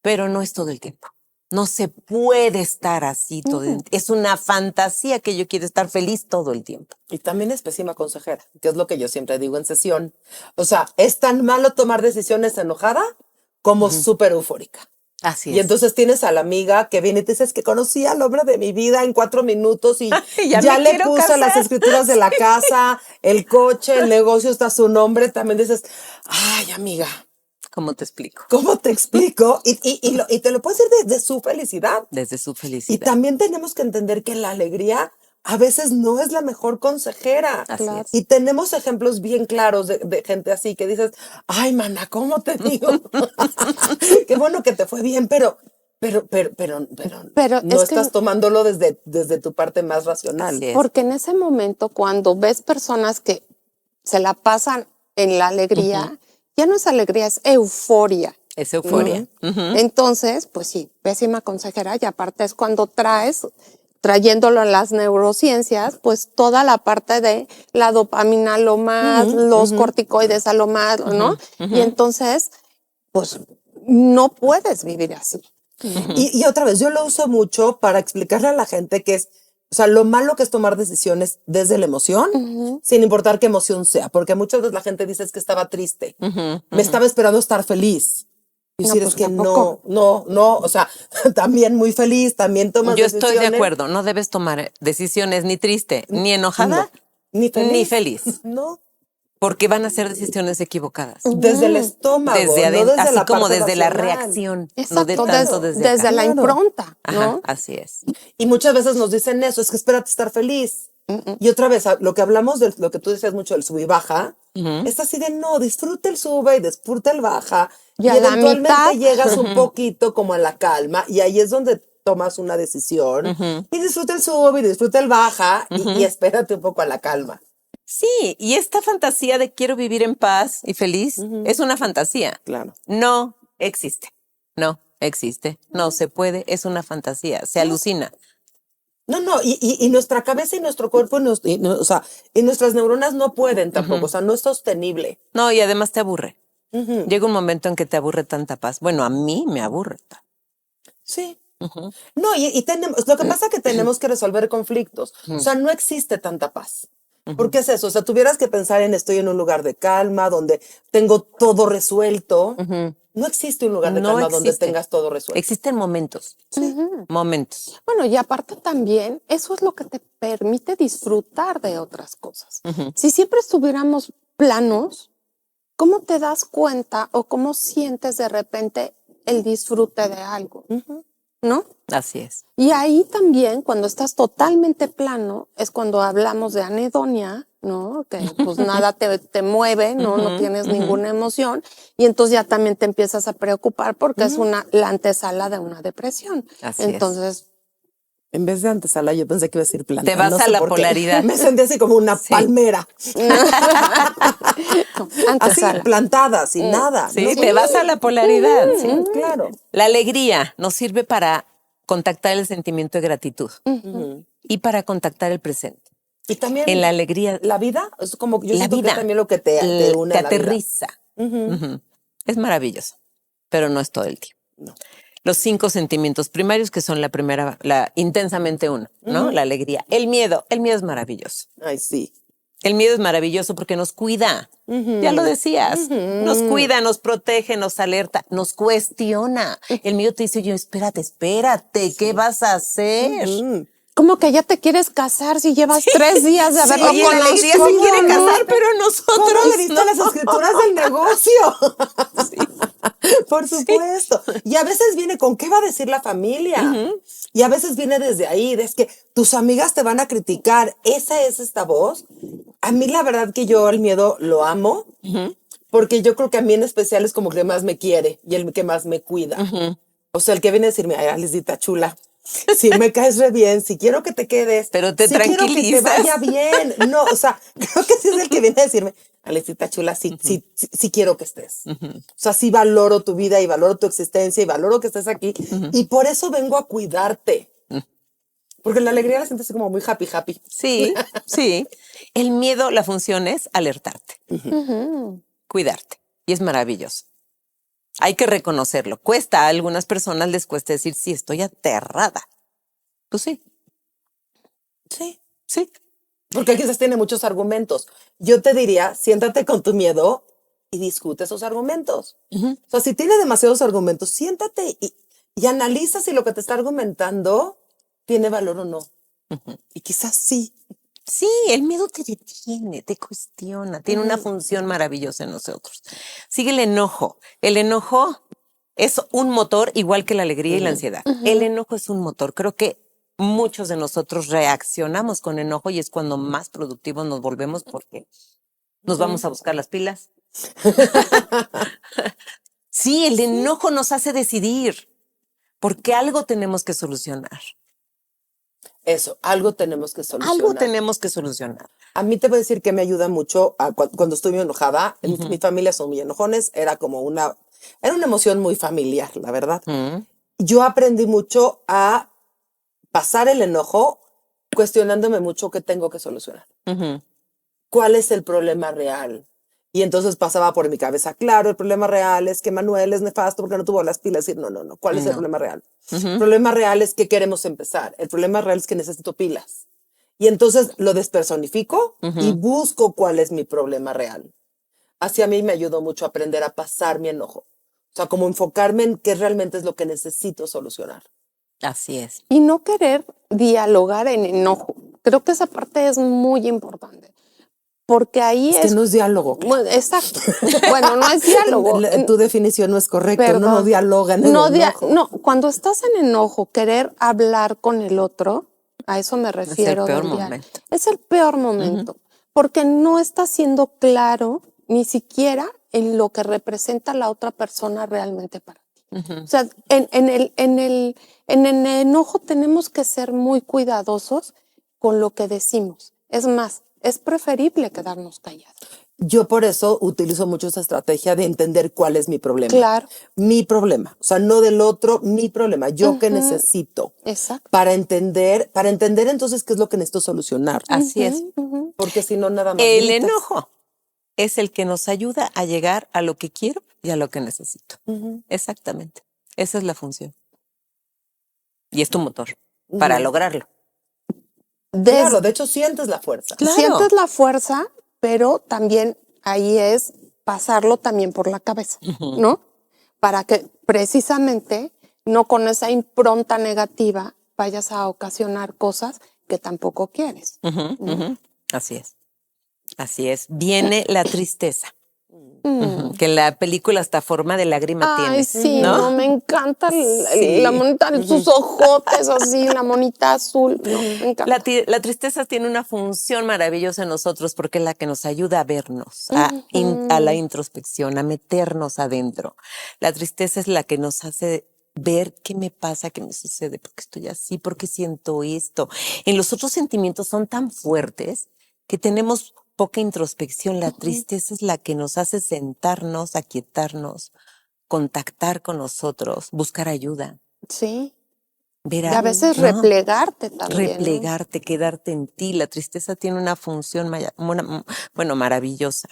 pero no es todo el tiempo. No se puede estar así todo el tiempo. Es una fantasía que yo quiero estar feliz todo el tiempo. Y también es pésima consejera, que es lo que yo siempre digo en sesión. O sea, es tan malo tomar decisiones enojada como súper eufórica. Así es. Y entonces tienes a la amiga que viene y te dices que conocí al hombre de mi vida en 4 minutos y ya le puso casar. Las escrituras de la casa, el coche, el negocio está a su nombre. También dices, ay, amiga, ¿Cómo te explico? ¿Cómo te explico? Y te lo puedo decir desde su felicidad. Desde su Y felicidad. también tenemos que entender que la alegría a veces no es la mejor consejera. Así es. Y tenemos ejemplos bien claros de gente así que dices, ay, mana, ¿cómo te digo? Qué bueno que te fue bien, pero no es que- estás tomándolo desde tu parte más racional. Así es. Porque en ese momento, cuando ves personas que se la pasan en la alegría, ya no es alegría, es euforia. Es euforia. Entonces, pues sí, pésima consejera. Y aparte es cuando trayéndolo a las neurociencias, pues toda la parte de la dopamina a lo más, los corticoides a lo más, ¿no? Y entonces, pues no puedes vivir así. Y otra vez, yo lo uso mucho para explicarle a la gente que es, o sea, lo malo que es tomar decisiones desde la emoción, sin importar qué emoción sea, porque muchas veces la gente dice es que estaba triste, me estaba esperando estar feliz. Y No, decir, pues es que tampoco. no, o sea, también muy feliz, también tomas Yo decisiones. estoy de acuerdo, no debes tomar decisiones ni triste, ni enojada, No, ni feliz. ni feliz. No, porque van a ser decisiones equivocadas. desde el estómago, Desde no adentro, desde así la como parte desde la racional. reacción, Exacto, no de tanto desde acá. la impronta, ¿no? Ajá, así es. Y muchas veces nos dicen eso, es que espérate estar feliz. Y otra vez, lo que hablamos de lo que tú decías mucho, el sub y baja, es así de no, disfruta el sube y disfruta el baja. Y Y a la eventualmente mitad. llegas un poquito como a la calma y ahí es donde tomas una decisión y disfruta el sube y disfruta el baja y espérate un poco a la calma. Sí, y esta fantasía de quiero vivir en paz y feliz es una fantasía. Claro. No existe. No existe. No se puede. Es una fantasía. Se alucina. No, y nuestra cabeza y nuestro cuerpo, o sea, y nuestras neuronas no pueden tampoco, o sea, no es sostenible. No, y además te aburre. Llega un momento en que te aburre tanta paz. Bueno, a mí me aburre. Sí. No, y tenemos, lo que pasa es que tenemos que resolver conflictos. O sea, no existe tanta paz. ¿Por qué es eso? O sea, tuvieras que pensar en estoy en un lugar de calma, donde tengo todo resuelto. No existe un lugar de No calma donde existe. tengas todo resuelto. Existen momentos. Momentos. Bueno, y aparte también, eso es lo que te permite disfrutar de otras cosas. Si siempre estuviéramos planos, ¿cómo te das cuenta o cómo sientes de repente el disfrute de algo? ¿No? Así es. Y ahí también, cuando estás totalmente plano, es cuando hablamos de anedonia, ¿no? Que pues nada te mueve, ¿no? No tienes ninguna emoción. Y entonces ya también te empiezas a preocupar porque es la antesala de una depresión. Así es. Entonces, En vez de antesala, yo pensé que iba a decir planta. Te vas no a sé la por qué. polaridad. Me sentí así como una palmera. Así, antesala. plantada, sin nada. Sí, ¿no? te vas a la polaridad. Sí, claro. La alegría nos sirve para contactar el sentimiento de gratitud y para contactar el presente. Y también En la alegría, la vida es como yo la siento que vida es también lo que te une te a la vida. aterriza. Es maravilloso, pero no es todo el tiempo. No. Los 5 sentimientos primarios que son la primera, intensamente uno, ¿no? La alegría. El miedo es maravilloso. Ay, sí. El miedo es maravilloso porque nos cuida. Ya lo decías. Nos cuida, nos protege, nos alerta, nos cuestiona. El miedo te dice, oye, espérate, ¿qué vas a hacer? ¿cómo que ya te quieres casar si llevas 3 días de haberlo Oye, la alegría se conocido? quiere casar, pero nosotros ¿Cómo le diste no. las escrituras del negocio? Por supuesto. Y a veces viene con qué va a decir la familia. Y a veces viene desde ahí, es que tus amigas te van a criticar. Esa es esta voz. A mí la verdad que yo el miedo lo amo, porque yo creo que a mí en especial es como que más me quiere y el que más me cuida. O sea, el que viene a decirme, ay, Alicita chula, si me caes re bien, si quiero que te quedes, Pero te si quiero que te tranquilizas. vaya bien. No, o sea, creo que sí es el que viene a decirme, Alecita chula, sí quiero que estés. O sea, sí valoro tu vida y valoro tu existencia y valoro que estés aquí. Y por eso vengo a cuidarte. Porque la alegría la sientes como muy happy. Sí, sí. El miedo, la función es alertarte, cuidarte. Y es maravilloso. Hay que reconocerlo. A algunas personas les cuesta decir, sí, estoy aterrada. Pues sí. Sí. Porque quizás tiene muchos argumentos. Yo te diría, siéntate con tu miedo y discute esos argumentos. O sea, si tiene demasiados argumentos, siéntate y analiza si lo que te está argumentando tiene valor o no. Y quizás sí. Sí, el miedo te detiene, te cuestiona, tiene una función maravillosa en nosotros. Sigue el enojo. El enojo es un motor igual que la alegría y la ansiedad. El enojo es un motor. Creo que muchos de nosotros reaccionamos con enojo y es cuando más productivos nos volvemos porque nos vamos a buscar las pilas. Sí, el enojo nos hace decidir porque algo tenemos que solucionar. Eso, algo tenemos que solucionar. Algo tenemos que solucionar. A mí te voy a decir que me ayuda mucho cuando estoy muy enojada. Mi familia son muy enojones. Era una emoción muy familiar, la verdad. Yo aprendí mucho a pasar el enojo cuestionándome mucho qué tengo que solucionar. ¿Cuál es el problema real? Y entonces pasaba por mi cabeza, claro, el problema real es que Manuel es nefasto porque no tuvo las pilas. Y no. ¿Cuál es el problema real? El problema real es que queremos empezar. El problema real es que necesito pilas. Y entonces lo despersonifico y busco cuál es mi problema real. Así a mí me ayudó mucho a aprender a pasar mi enojo. O sea, como enfocarme en qué realmente es lo que necesito solucionar. Así es. Y no querer dialogar en enojo. Creo que esa parte es muy importante. Porque ahí es que no es diálogo. Bueno, exacto. Bueno, no es diálogo. Tu definición no es correcta. No dialogan en enojo. No, cuando estás en enojo, querer hablar con el otro, a eso me refiero. Es el peor momento. Es el peor momento. Porque no estás siendo claro ni siquiera en lo que representa la otra persona realmente para ti. O sea, en el enojo tenemos que ser muy cuidadosos con lo que decimos. Es más, es preferible quedarnos callados. Yo por eso utilizo mucho esa estrategia de entender cuál es mi problema. Claro. Mi problema. O sea, no del otro, mi problema. Yo qué necesito. Exacto. Para entender entonces qué es lo que necesito solucionar. Así es. Porque si no, nada más. El enojo es el que nos ayuda a llegar a lo que quiero y a lo que necesito. Exactamente. Esa es la función. Y es tu motor para lograrlo. Claro, de hecho sientes la fuerza. Claro. Sientes la fuerza, pero también ahí es pasarlo también por la cabeza, ¿no? Para que precisamente no con esa impronta negativa vayas a ocasionar cosas que tampoco quieres. Así es. Así es. Viene la tristeza. Que la película hasta forma de lágrima tiene. Ay, sí, no, me encanta la monita, sus ojotes así, la monita azul. No, me encanta. La tristeza tiene una función maravillosa en nosotros porque es la que nos ayuda a vernos, a la introspección, a meternos adentro. La tristeza es la que nos hace ver qué me pasa, qué me sucede, por qué estoy así, por qué siento esto. En los otros sentimientos son tan fuertes que tenemos poca introspección. La tristeza es la que nos hace sentarnos, aquietarnos, contactar con nosotros, buscar ayuda. Sí. Ver y a veces replegarte también. Replegarte, quedarte en ti. La tristeza tiene una función, maravillosa,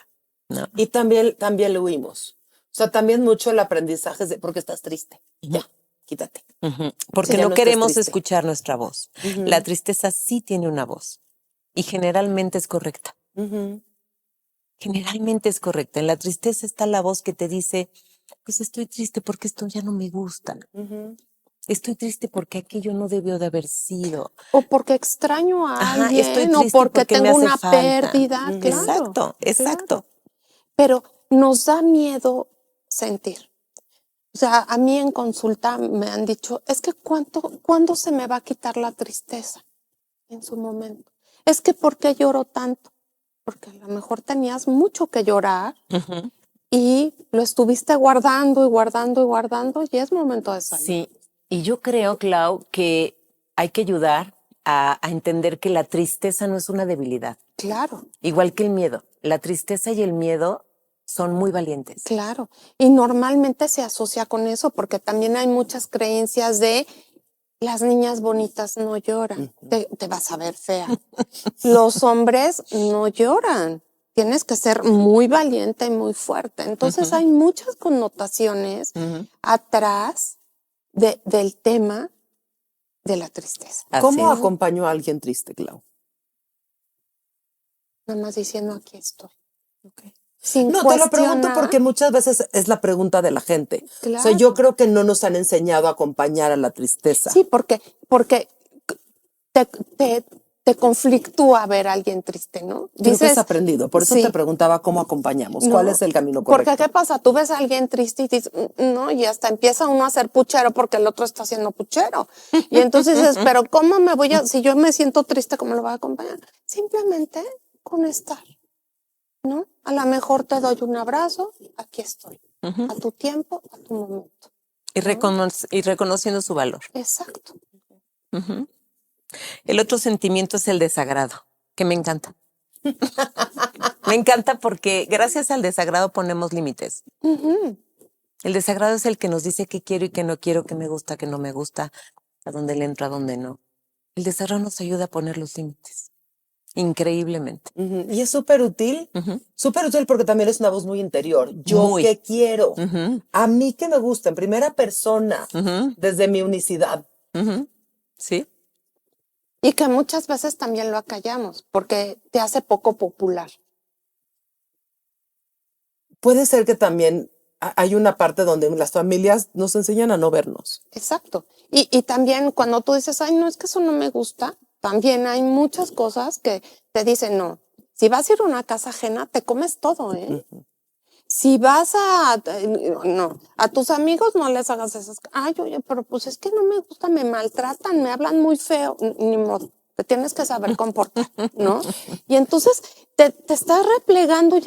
¿no? Y también le huimos. O sea, también mucho el aprendizaje es de porque estás triste. Ya, quítate. Porque no queremos escuchar nuestra voz. La tristeza sí tiene una voz y generalmente es correcta. Generalmente es correcta. En la tristeza está la voz que te dice, pues estoy triste porque esto ya no me gusta. Estoy triste porque aquello no debió de haber sido. O porque extraño a alguien, o porque tengo una pérdida. Claro, exacto. Pero nos da miedo sentir. O sea, a mí en consulta me han dicho, es que ¿cuándo se me va a quitar la tristeza? En su momento. Es que ¿por qué lloro tanto? Porque a lo mejor tenías mucho que llorar y lo estuviste guardando y es momento de salir. Sí, y yo creo, Clau, que hay que ayudar a entender que la tristeza no es una debilidad. Claro. Igual que el miedo. La tristeza y el miedo son muy valientes. Claro. Y normalmente se asocia con eso porque también hay muchas creencias de las niñas bonitas no lloran, te vas a ver fea. Los hombres no lloran. Tienes que ser muy valiente y muy fuerte. Entonces hay muchas connotaciones atrás del tema de la tristeza. ¿Cómo acompañó a alguien triste, Clau? Nada más diciendo aquí estoy. Okay. Sin te lo pregunto porque muchas veces es la pregunta de la gente. Claro. O sea, yo creo que no nos han enseñado a acompañar a la tristeza. Sí, porque te conflictúa ver a alguien triste, ¿no? Creo que has aprendido. Por eso sí. te preguntaba cómo acompañamos. No, ¿Cuál es el camino correcto? Porque ¿qué pasa? Tú ves a alguien triste y dices, no, y hasta empieza uno a ser puchero porque el otro está haciendo puchero. Y entonces dices, pero ¿cómo me voy a, si yo me siento triste, cómo lo voy a acompañar? Simplemente con estar, ¿no? A lo mejor te doy un abrazo, aquí estoy, a tu tiempo, a tu momento. Y, y reconociendo su valor. Exacto. El otro sentimiento es el desagrado, que me encanta. Me encanta porque gracias al desagrado ponemos límites. El desagrado es el que nos dice qué quiero y qué no quiero, qué me gusta, qué no me gusta, a dónde le entro, a dónde no. El desagrado nos ayuda a poner los límites. Increíblemente. Y es súper útil porque también es una voz muy interior. Yo qué quiero, a mí que me gusta, en primera persona, desde mi unicidad. Sí. Y que muchas veces también lo acallamos porque te hace poco popular. Puede ser que también hay una parte donde las familias nos enseñan a no vernos. Exacto. Y también cuando tú dices, ay, no, es que eso no me gusta, también hay muchas cosas que te dicen, no, si vas a ir a una casa ajena, te comes todo, ¿eh? Si vas a tus amigos no les hagas esas, ay, oye, pero pues es que no me gusta, me maltratan, me hablan muy feo, ni modo, te tienes que saber comportar, ¿no? Y entonces te estás replegando y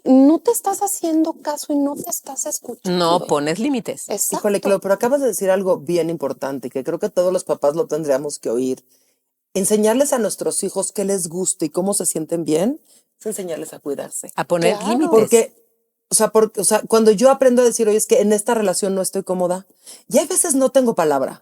no te estás haciendo caso y no te estás escuchando. No pones límites. Exacto. Híjole, Clau, pero acabas de decir algo bien importante y que creo que todos los papás lo tendríamos que oír. Enseñarles a nuestros hijos qué les gusta y cómo se sienten bien, es enseñarles a cuidarse. A poner límites. Porque, cuando yo aprendo a decir, oye, es que en esta relación no estoy cómoda, y a veces no tengo palabra.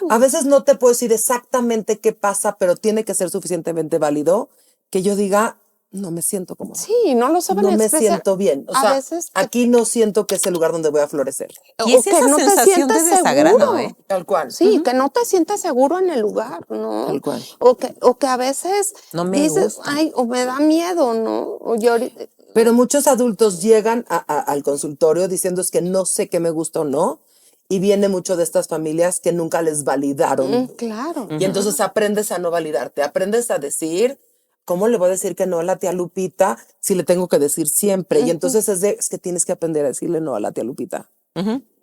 A veces no te puedo decir exactamente qué pasa, pero tiene que ser suficientemente válido que yo diga, no me siento cómoda. Sí, no lo saben expresar. No me siento bien. O sea, veces aquí no siento que es el lugar donde voy a florecer. Y es esa sensación de desagrado, ¿eh? Tal cual. Sí, que no te sientes seguro en el lugar, ¿no? Tal cual. O que a veces no me dices, gusta. ay, o me da miedo, ¿no? Pero muchos adultos llegan al consultorio diciendo es que no sé qué me gusta o no. Y viene mucho de estas familias que nunca les validaron. Claro. Y entonces aprendes a no validarte. Aprendes a decir, ¿cómo le voy a decir que no a la tía Lupita si le tengo que decir siempre? Y entonces es que tienes que aprender a decirle no a la tía Lupita.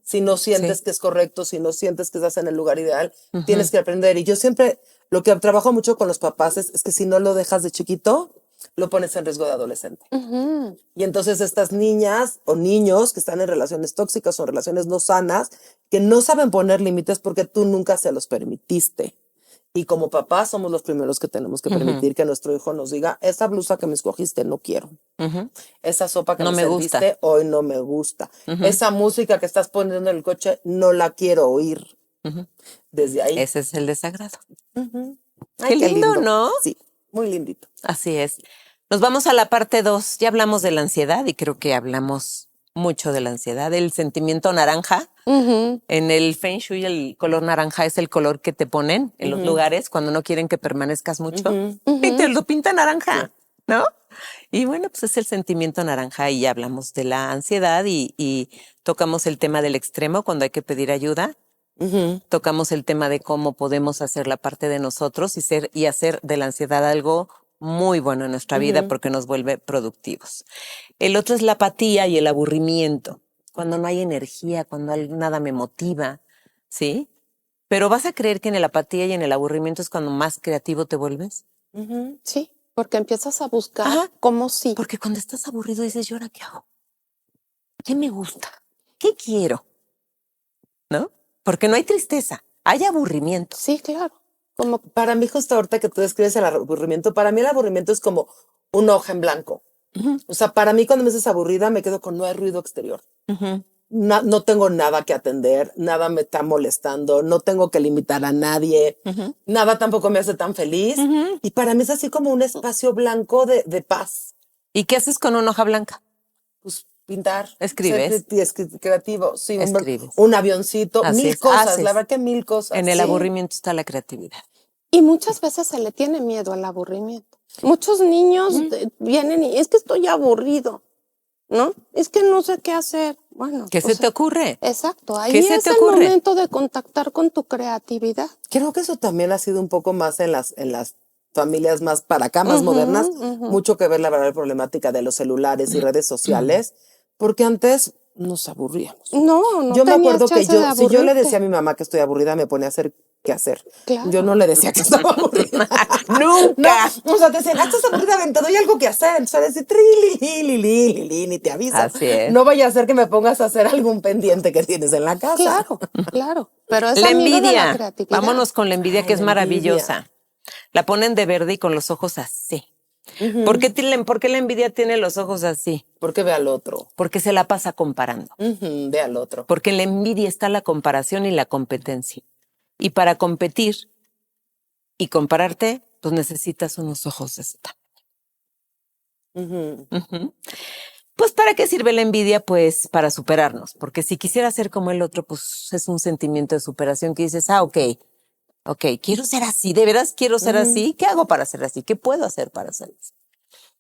Si no sientes que es correcto, si no sientes que estás en el lugar ideal, tienes que aprender. Y yo siempre, lo que trabajo mucho con los papás es que si no lo dejas de chiquito, lo pones en riesgo de adolescente. Y entonces estas niñas o niños que están en relaciones tóxicas o relaciones no sanas, que no saben poner límites porque tú nunca se los permitiste. Y como papás somos los primeros que tenemos que permitir que nuestro hijo nos diga, esa blusa que me escogiste no quiero. Esa sopa que no me serviste gusta. hoy no me gusta. Esa música que estás poniendo en el coche no la quiero oír. Desde ahí. Ese es el desagrado. Ay, qué lindo, ¿no? Sí, muy lindito. Así es. Nos vamos a la parte 2. Ya hablamos de la ansiedad y creo que hablamos mucho de la ansiedad. El sentimiento naranja. En el Feng Shui el color naranja es el color que te ponen en los lugares cuando no quieren que permanezcas mucho. Y te lo pinta naranja, ¿no? Y bueno, pues es el sentimiento naranja y ya hablamos de la ansiedad y tocamos el tema del extremo cuando hay que pedir ayuda. Tocamos el tema de cómo podemos hacer la parte de nosotros y hacer de la ansiedad algo muy bueno en nuestra vida porque nos vuelve productivos. El otro es la apatía y el aburrimiento. Cuando no hay energía, cuando nada me motiva, ¿sí? Pero vas a creer que en la apatía y en el aburrimiento es cuando más creativo te vuelves. Sí, porque empiezas a buscar cómo sí. Porque cuando estás aburrido dices, ¿y ahora qué hago? ¿Qué me gusta? ¿Qué quiero? ¿No? Porque no hay tristeza, hay aburrimiento. Sí, claro. Como para mí, justo ahorita que tú describes el aburrimiento, para mí el aburrimiento es como una hoja en blanco. O sea, para mí cuando me haces aburrida me quedo con no hay ruido exterior. No tengo nada que atender, nada me está molestando, no tengo que limitar a nadie, nada tampoco me hace tan feliz. Y para mí es así como un espacio blanco de paz. ¿Y qué haces con una hoja blanca? Pues pintar. Escribes. Ser creativo, sí. Escribes. Un avioncito, Así mil es, cosas, haces. la verdad que mil cosas. En el sí. aburrimiento está la creatividad. Y muchas veces se le tiene miedo al aburrimiento. Muchos niños vienen y es que estoy aburrido, ¿no? Es que no sé qué hacer. Bueno, ¿Qué se te ocurre? Exacto, ahí ¿Qué se es te el ocurre? momento de contactar con tu creatividad. Creo que eso también ha sido un poco más en las familias más para acá, más modernas, mucho que ver la verdadera problemática de los celulares y redes sociales, porque antes nos aburríamos. No Yo me acuerdo que chance de si yo le aburrirte. decía a mi mamá que estoy aburrida, me ponía a hacer qué hacer. Claro. Yo no le decía que estaba aburrida. ¡Nunca! No, o sea, te decían, estás aburrida, ven, te doy algo que hacer. Entonces, decir, trilililililili, ni te aviso. Así es. No vaya a ser que me pongas a hacer algún pendiente que tienes en la casa. Claro, claro. Pero es La amigo de la envidia. creatividad. Vámonos con la envidia, Ay, que es la maravillosa. La ponen de verde y con los ojos así. ¿Por qué la envidia tiene los ojos así? Porque ve al otro. Porque se la pasa comparando. Ve al otro. Porque en la envidia está la comparación y la competencia. Y para competir y compararte, pues necesitas unos ojos de ese tamaño. Pues ¿para qué sirve la envidia? Pues para superarnos. Porque si quisiera ser como el otro, pues es un sentimiento de superación que dices, ok, quiero ser así, de veras quiero ser así. ¿Qué hago para ser así? ¿Qué puedo hacer para ser así?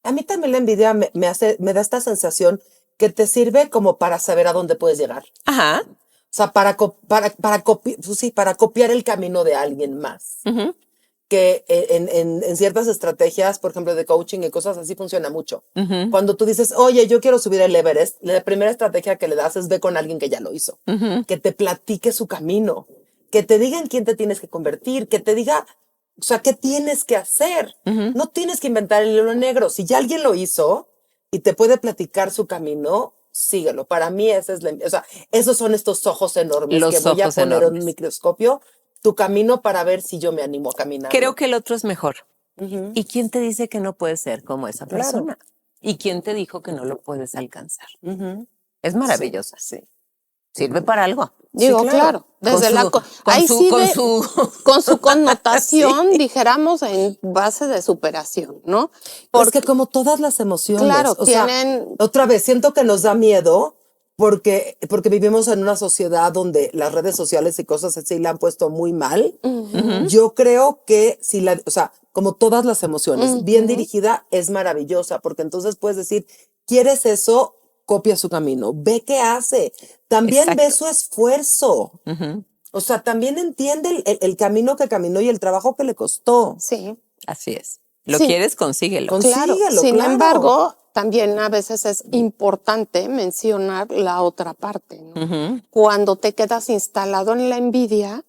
A mí también la envidia me da esta sensación que te sirve como para saber a dónde puedes llegar. Ajá. O sea, para copiar el camino de alguien más. Que en ciertas estrategias, por ejemplo, de coaching y cosas así, funciona mucho. Cuando tú dices, oye, yo quiero subir el Everest, la primera estrategia que le das es ve con alguien que ya lo hizo. Que te platique su camino. Que te diga en quién te tienes que convertir. Que te diga, o sea, qué tienes que hacer. No tienes que inventar el hilo negro. Si ya alguien lo hizo y te puede platicar su camino, síguelo. Para mí esa es o sea, esos son estos ojos enormes Los que voy a ojos poner en enormes. un microscopio, tu camino para ver si yo me animo a caminar. Creo que el otro es mejor. ¿Y quién te dice que no puedes ser como esa persona? ¿Y quién te dijo que no lo puedes alcanzar? Es maravillosa. Sí. Sirve para algo. Digo, Sí, claro. Desde con su connotación, dijéramos, en base de superación, ¿no? Porque como todas las emociones, claro, o sea, otra vez, siento que nos da miedo porque vivimos en una sociedad donde las redes sociales y cosas así la han puesto muy mal. Yo creo que o sea, como todas las emociones, bien dirigida es maravillosa, porque entonces puedes decir, ¿quieres eso? Copia su camino, ve qué hace, también ve su esfuerzo. O sea, también entiende el camino que caminó y el trabajo que le costó. Sí. Así es. ¿Lo quieres? Consíguelo. Claro. Sin embargo, también a veces es importante mencionar la otra parte, ¿no? Cuando te quedas instalado en la envidia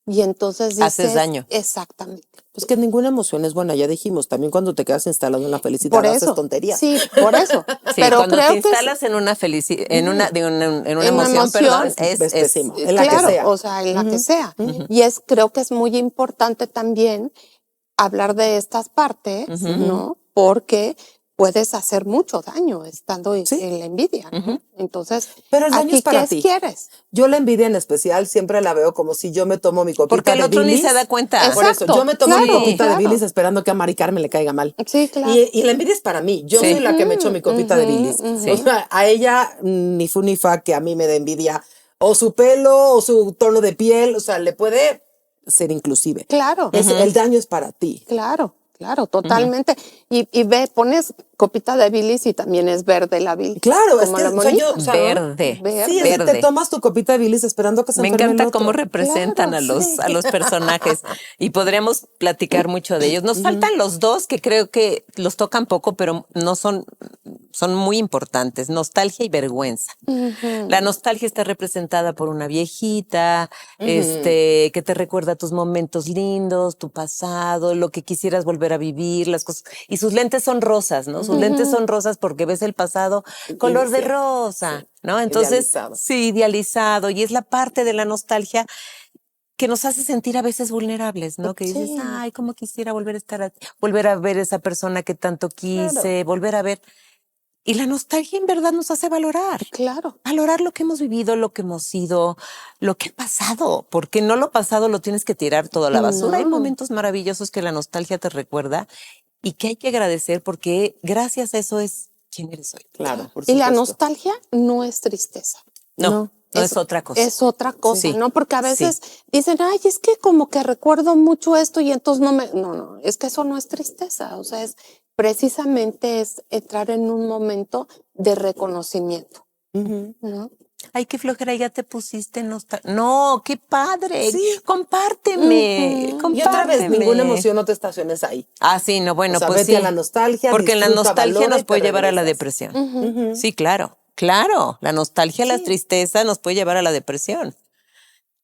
y entonces dices... Haces daño. Exactamente. Pues que ninguna emoción es buena, ya dijimos. También cuando te quedas instalado en la felicidad haces tonterías. Sí, por eso. Sí, pero cuando creo te instalas en una emoción, perdón, es pésimo. Es, en la claro, que sea. O sea, en la que sea. Y creo que es muy importante también hablar de estas partes, ¿no? Porque puedes hacer mucho daño estando en la envidia, ¿no? Entonces, pero el daño es para ¿qué ti. quieres? Yo la envidia en especial siempre la veo como si yo me tomo mi copita porque el de otro bilis. ni se da cuenta. Por eso, yo me tomo mi copita de bilis esperando que a Mari Carmen le caiga mal. Sí, claro. Y la envidia es para mí. Yo soy la que me echo mi copita de bilis. O sea, a ella ni fu ni fa que a mí me dé envidia. O su pelo, o su tono de piel. O sea, le puede ser inclusive. Claro. El daño es para ti. Claro, totalmente. Y pones copita de bilis y también es verde la bilis. Claro, es Como que la verde. Sí, te tomas tu copita de bilis esperando que se Me enferme encanta el otro. cómo representan Claro, a los personajes y podríamos platicar mucho de ellos. Nos faltan los dos que creo que los tocan poco, pero no son muy importantes. Nostalgia y vergüenza. La nostalgia está representada por una viejita, que te recuerda tus momentos lindos, tu pasado, lo que quisieras volver a vivir, las cosas. Y sus lentes son rosas, ¿no? Sus lentes son rosas porque ves el pasado color de rosa, ¿no? Entonces, idealizado. Y es la parte de la nostalgia que nos hace sentir a veces vulnerables, ¿no? Que dices, ay, cómo quisiera volver a ver esa persona que tanto quise, volver a ver. Y la nostalgia en verdad nos hace valorar. Claro. Valorar lo que hemos vivido, lo que hemos sido, lo que ha pasado. Porque no lo pasado lo tienes que tirar todo a la basura. Hay momentos maravillosos que la nostalgia te recuerda y que hay que agradecer porque gracias a eso es quién eres hoy. Claro, por Y la supuesto. nostalgia no es tristeza. No es otra cosa. Es otra cosa, Sí. ¿no? Porque a veces dicen, ay, es que como que recuerdo mucho esto y entonces no, es que eso no es tristeza. O sea, precisamente es entrar en un momento de reconocimiento, ¿no? Ay, qué flojera, ya te pusiste nostalgia. No, qué padre. Sí. Compárteme Y otra vez, compárteme. ninguna emoción no te estaciones ahí. Ah, sí, no, bueno, O sea, pues vete sí. a la nostalgia, Porque la disfruta, nostalgia valora nos y te puede llevar a la regresas. depresión. Sí, claro, claro. La nostalgia, la Sí. tristeza nos puede llevar a la depresión.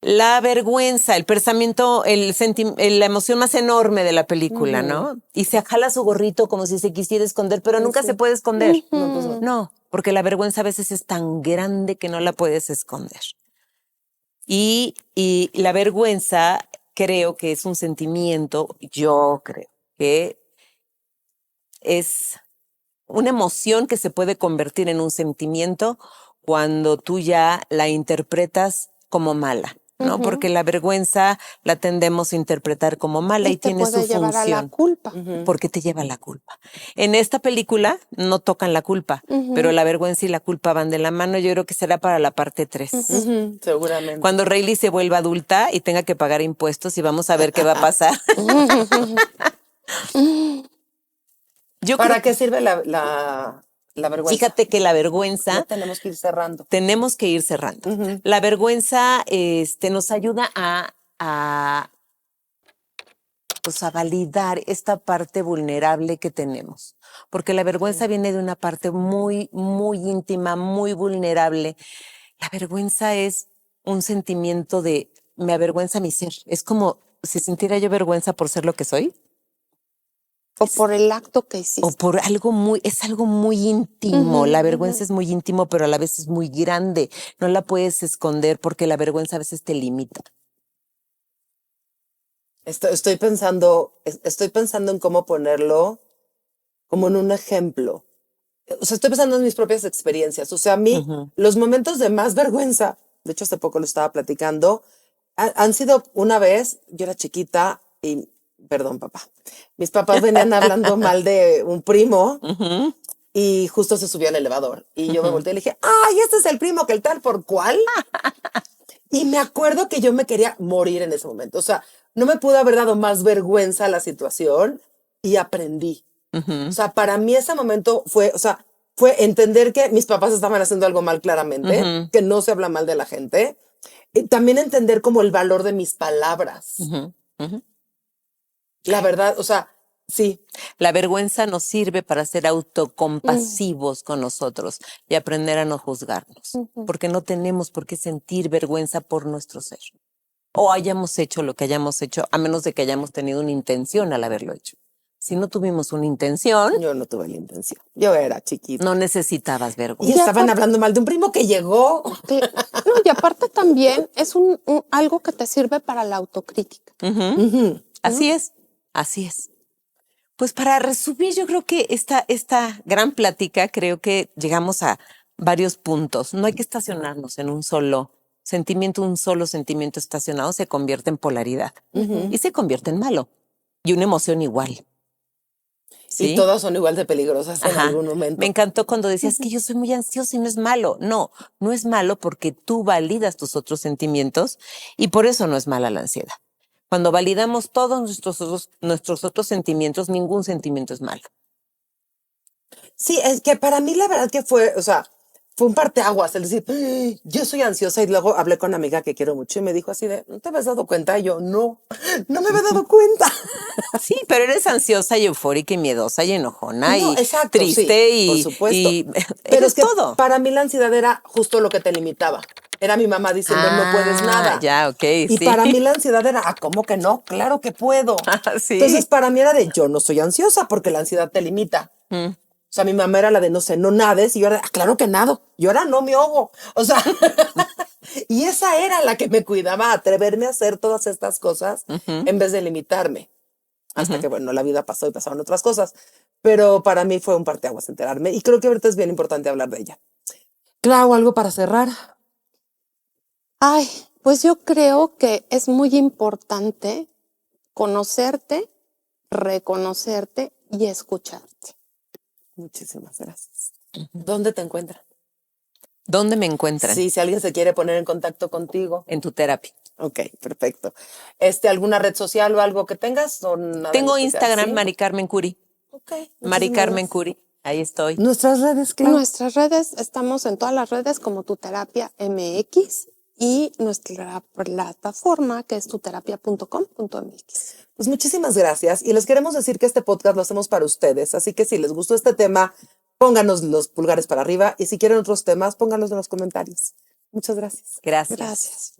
La vergüenza, el pensamiento, la emoción más enorme de la película, ¿no? Y se jala su gorrito como si se quisiera esconder, pero nunca se puede esconder. No, pues no. No, porque la vergüenza a veces es tan grande que no la puedes esconder. Y la vergüenza creo que es un sentimiento, yo creo que es una emoción que se puede convertir en un sentimiento cuando tú ya la interpretas como mala, ¿no? Porque la vergüenza la tendemos a interpretar como mala y te tiene su puede llevar a la función. culpa. Porque te lleva a la culpa. En esta película no tocan la culpa, pero la vergüenza y la culpa van de la mano. Yo creo que será para la parte 3. Seguramente. Cuando Rayleigh se vuelva adulta y tenga que pagar impuestos y vamos a ver qué va a pasar. Yo ¿Para creo, qué sirve la vergüenza? fíjate que la vergüenza Ya tenemos que ir cerrando. tenemos que ir cerrando. La vergüenza nos ayuda pues a validar esta parte vulnerable que tenemos. Porque la vergüenza viene de una parte muy, muy íntima, muy vulnerable. La vergüenza es un sentimiento de, me avergüenza mi ser. Es como si sintiera yo vergüenza por ser lo que soy. O por el acto que O hiciste. por es algo muy íntimo. La vergüenza es muy íntimo, pero a la vez es muy grande. No la puedes esconder porque la vergüenza a veces te limita. Estoy pensando en cómo ponerlo como en un ejemplo. O sea, estoy pensando en mis propias experiencias. O sea, a mí, los momentos de más vergüenza, de hecho, hace poco lo estaba platicando, han sido una vez, yo era chiquita y, perdón, papá, mis papás venían hablando mal de un primo y justo se subió al elevador. Y yo me volteé y le dije, ¡ay, este es el primo que el tal por cual! Y me acuerdo que yo me quería morir en ese momento. O sea, no me pudo haber dado más vergüenza la situación y aprendí. O sea, para mí ese momento fue, o sea, fue entender que mis papás estaban haciendo algo mal claramente, que no se habla mal de la gente. Y también entender como el valor de mis palabras. La verdad, o sea, sí. La vergüenza nos sirve para ser autocompasivos con nosotros y aprender a no juzgarnos, porque no tenemos por qué sentir vergüenza por nuestro ser. O hayamos hecho lo que hayamos hecho, a menos de que hayamos tenido una intención al haberlo hecho. Si no tuvimos una intención, Yo no tuve la intención. Yo era chiquita. no necesitabas Y vergüenza. estaban hablando mal de un primo que llegó. No, y aparte también es algo que te sirve para la autocrítica. Así es, así es. Pues para resumir, yo creo que esta gran plática, creo que llegamos a varios puntos. No hay que estacionarnos en un solo sentimiento estacionado se convierte en polaridad y se convierte en malo y una emoción igual. ¿Sí? Y todas son igual de peligrosas en algún momento. Me encantó cuando decías que yo soy muy ansiosa y no es malo. No, no es malo porque tú validas tus otros sentimientos y por eso no es mala la ansiedad. Cuando validamos todos nuestros otros sentimientos, ningún sentimiento es malo. Sí, es que para mí la verdad que fue, o sea, fue un parteaguas, el decir, yo soy ansiosa y luego hablé con una amiga que quiero mucho y me dijo así de, ¿no te habías dado cuenta? Y yo, no me había dado cuenta. Sí, pero eres ansiosa y eufórica y miedosa y enojona No, y exacto, triste sí, por supuesto. Pero eres es que todo. para mí la ansiedad era justo lo que te limitaba. Era mi mamá diciendo, no puedes nada. Ya, ok, Y sí. para mí la ansiedad era, ¿cómo que no? Claro que puedo. Sí. Entonces para mí era de, yo no soy ansiosa porque la ansiedad te limita. O sea, mi mamá era la de, no sé, no nades. Y yo era, claro que nado. Yo ahora no me ahogo. O sea, y esa era la que me cuidaba, atreverme a hacer todas estas cosas en vez de limitarme. Hasta que, bueno, la vida pasó y pasaron otras cosas. Pero para mí fue un parteaguas enterarme. Y creo que ahorita es bien importante hablar de ella. Clau, ¿algo para cerrar? Ay, pues yo creo que es muy importante conocerte, reconocerte y escucharte. Muchísimas gracias. ¿Dónde te encuentran? ¿Dónde me encuentran? Sí, si alguien se quiere poner en contacto contigo. En tu terapia. Ok, perfecto. ¿Alguna red social o algo que tengas? ¿O nada Tengo en especial? Instagram, ¿Sí? Mari Carmen Curi. Ok. Mari Carmen Curi. Ahí estoy. Nuestras redes, Clau. Nuestras redes, estamos en todas las redes como Tu Terapia MX y nuestra plataforma que es tuterapia.com.mx. Pues muchísimas gracias y les queremos decir que este podcast lo hacemos para ustedes, así que si les gustó este tema, pónganos los pulgares para arriba y si quieren otros temas, pónganlos en los comentarios. Muchas gracias. Gracias. Gracias.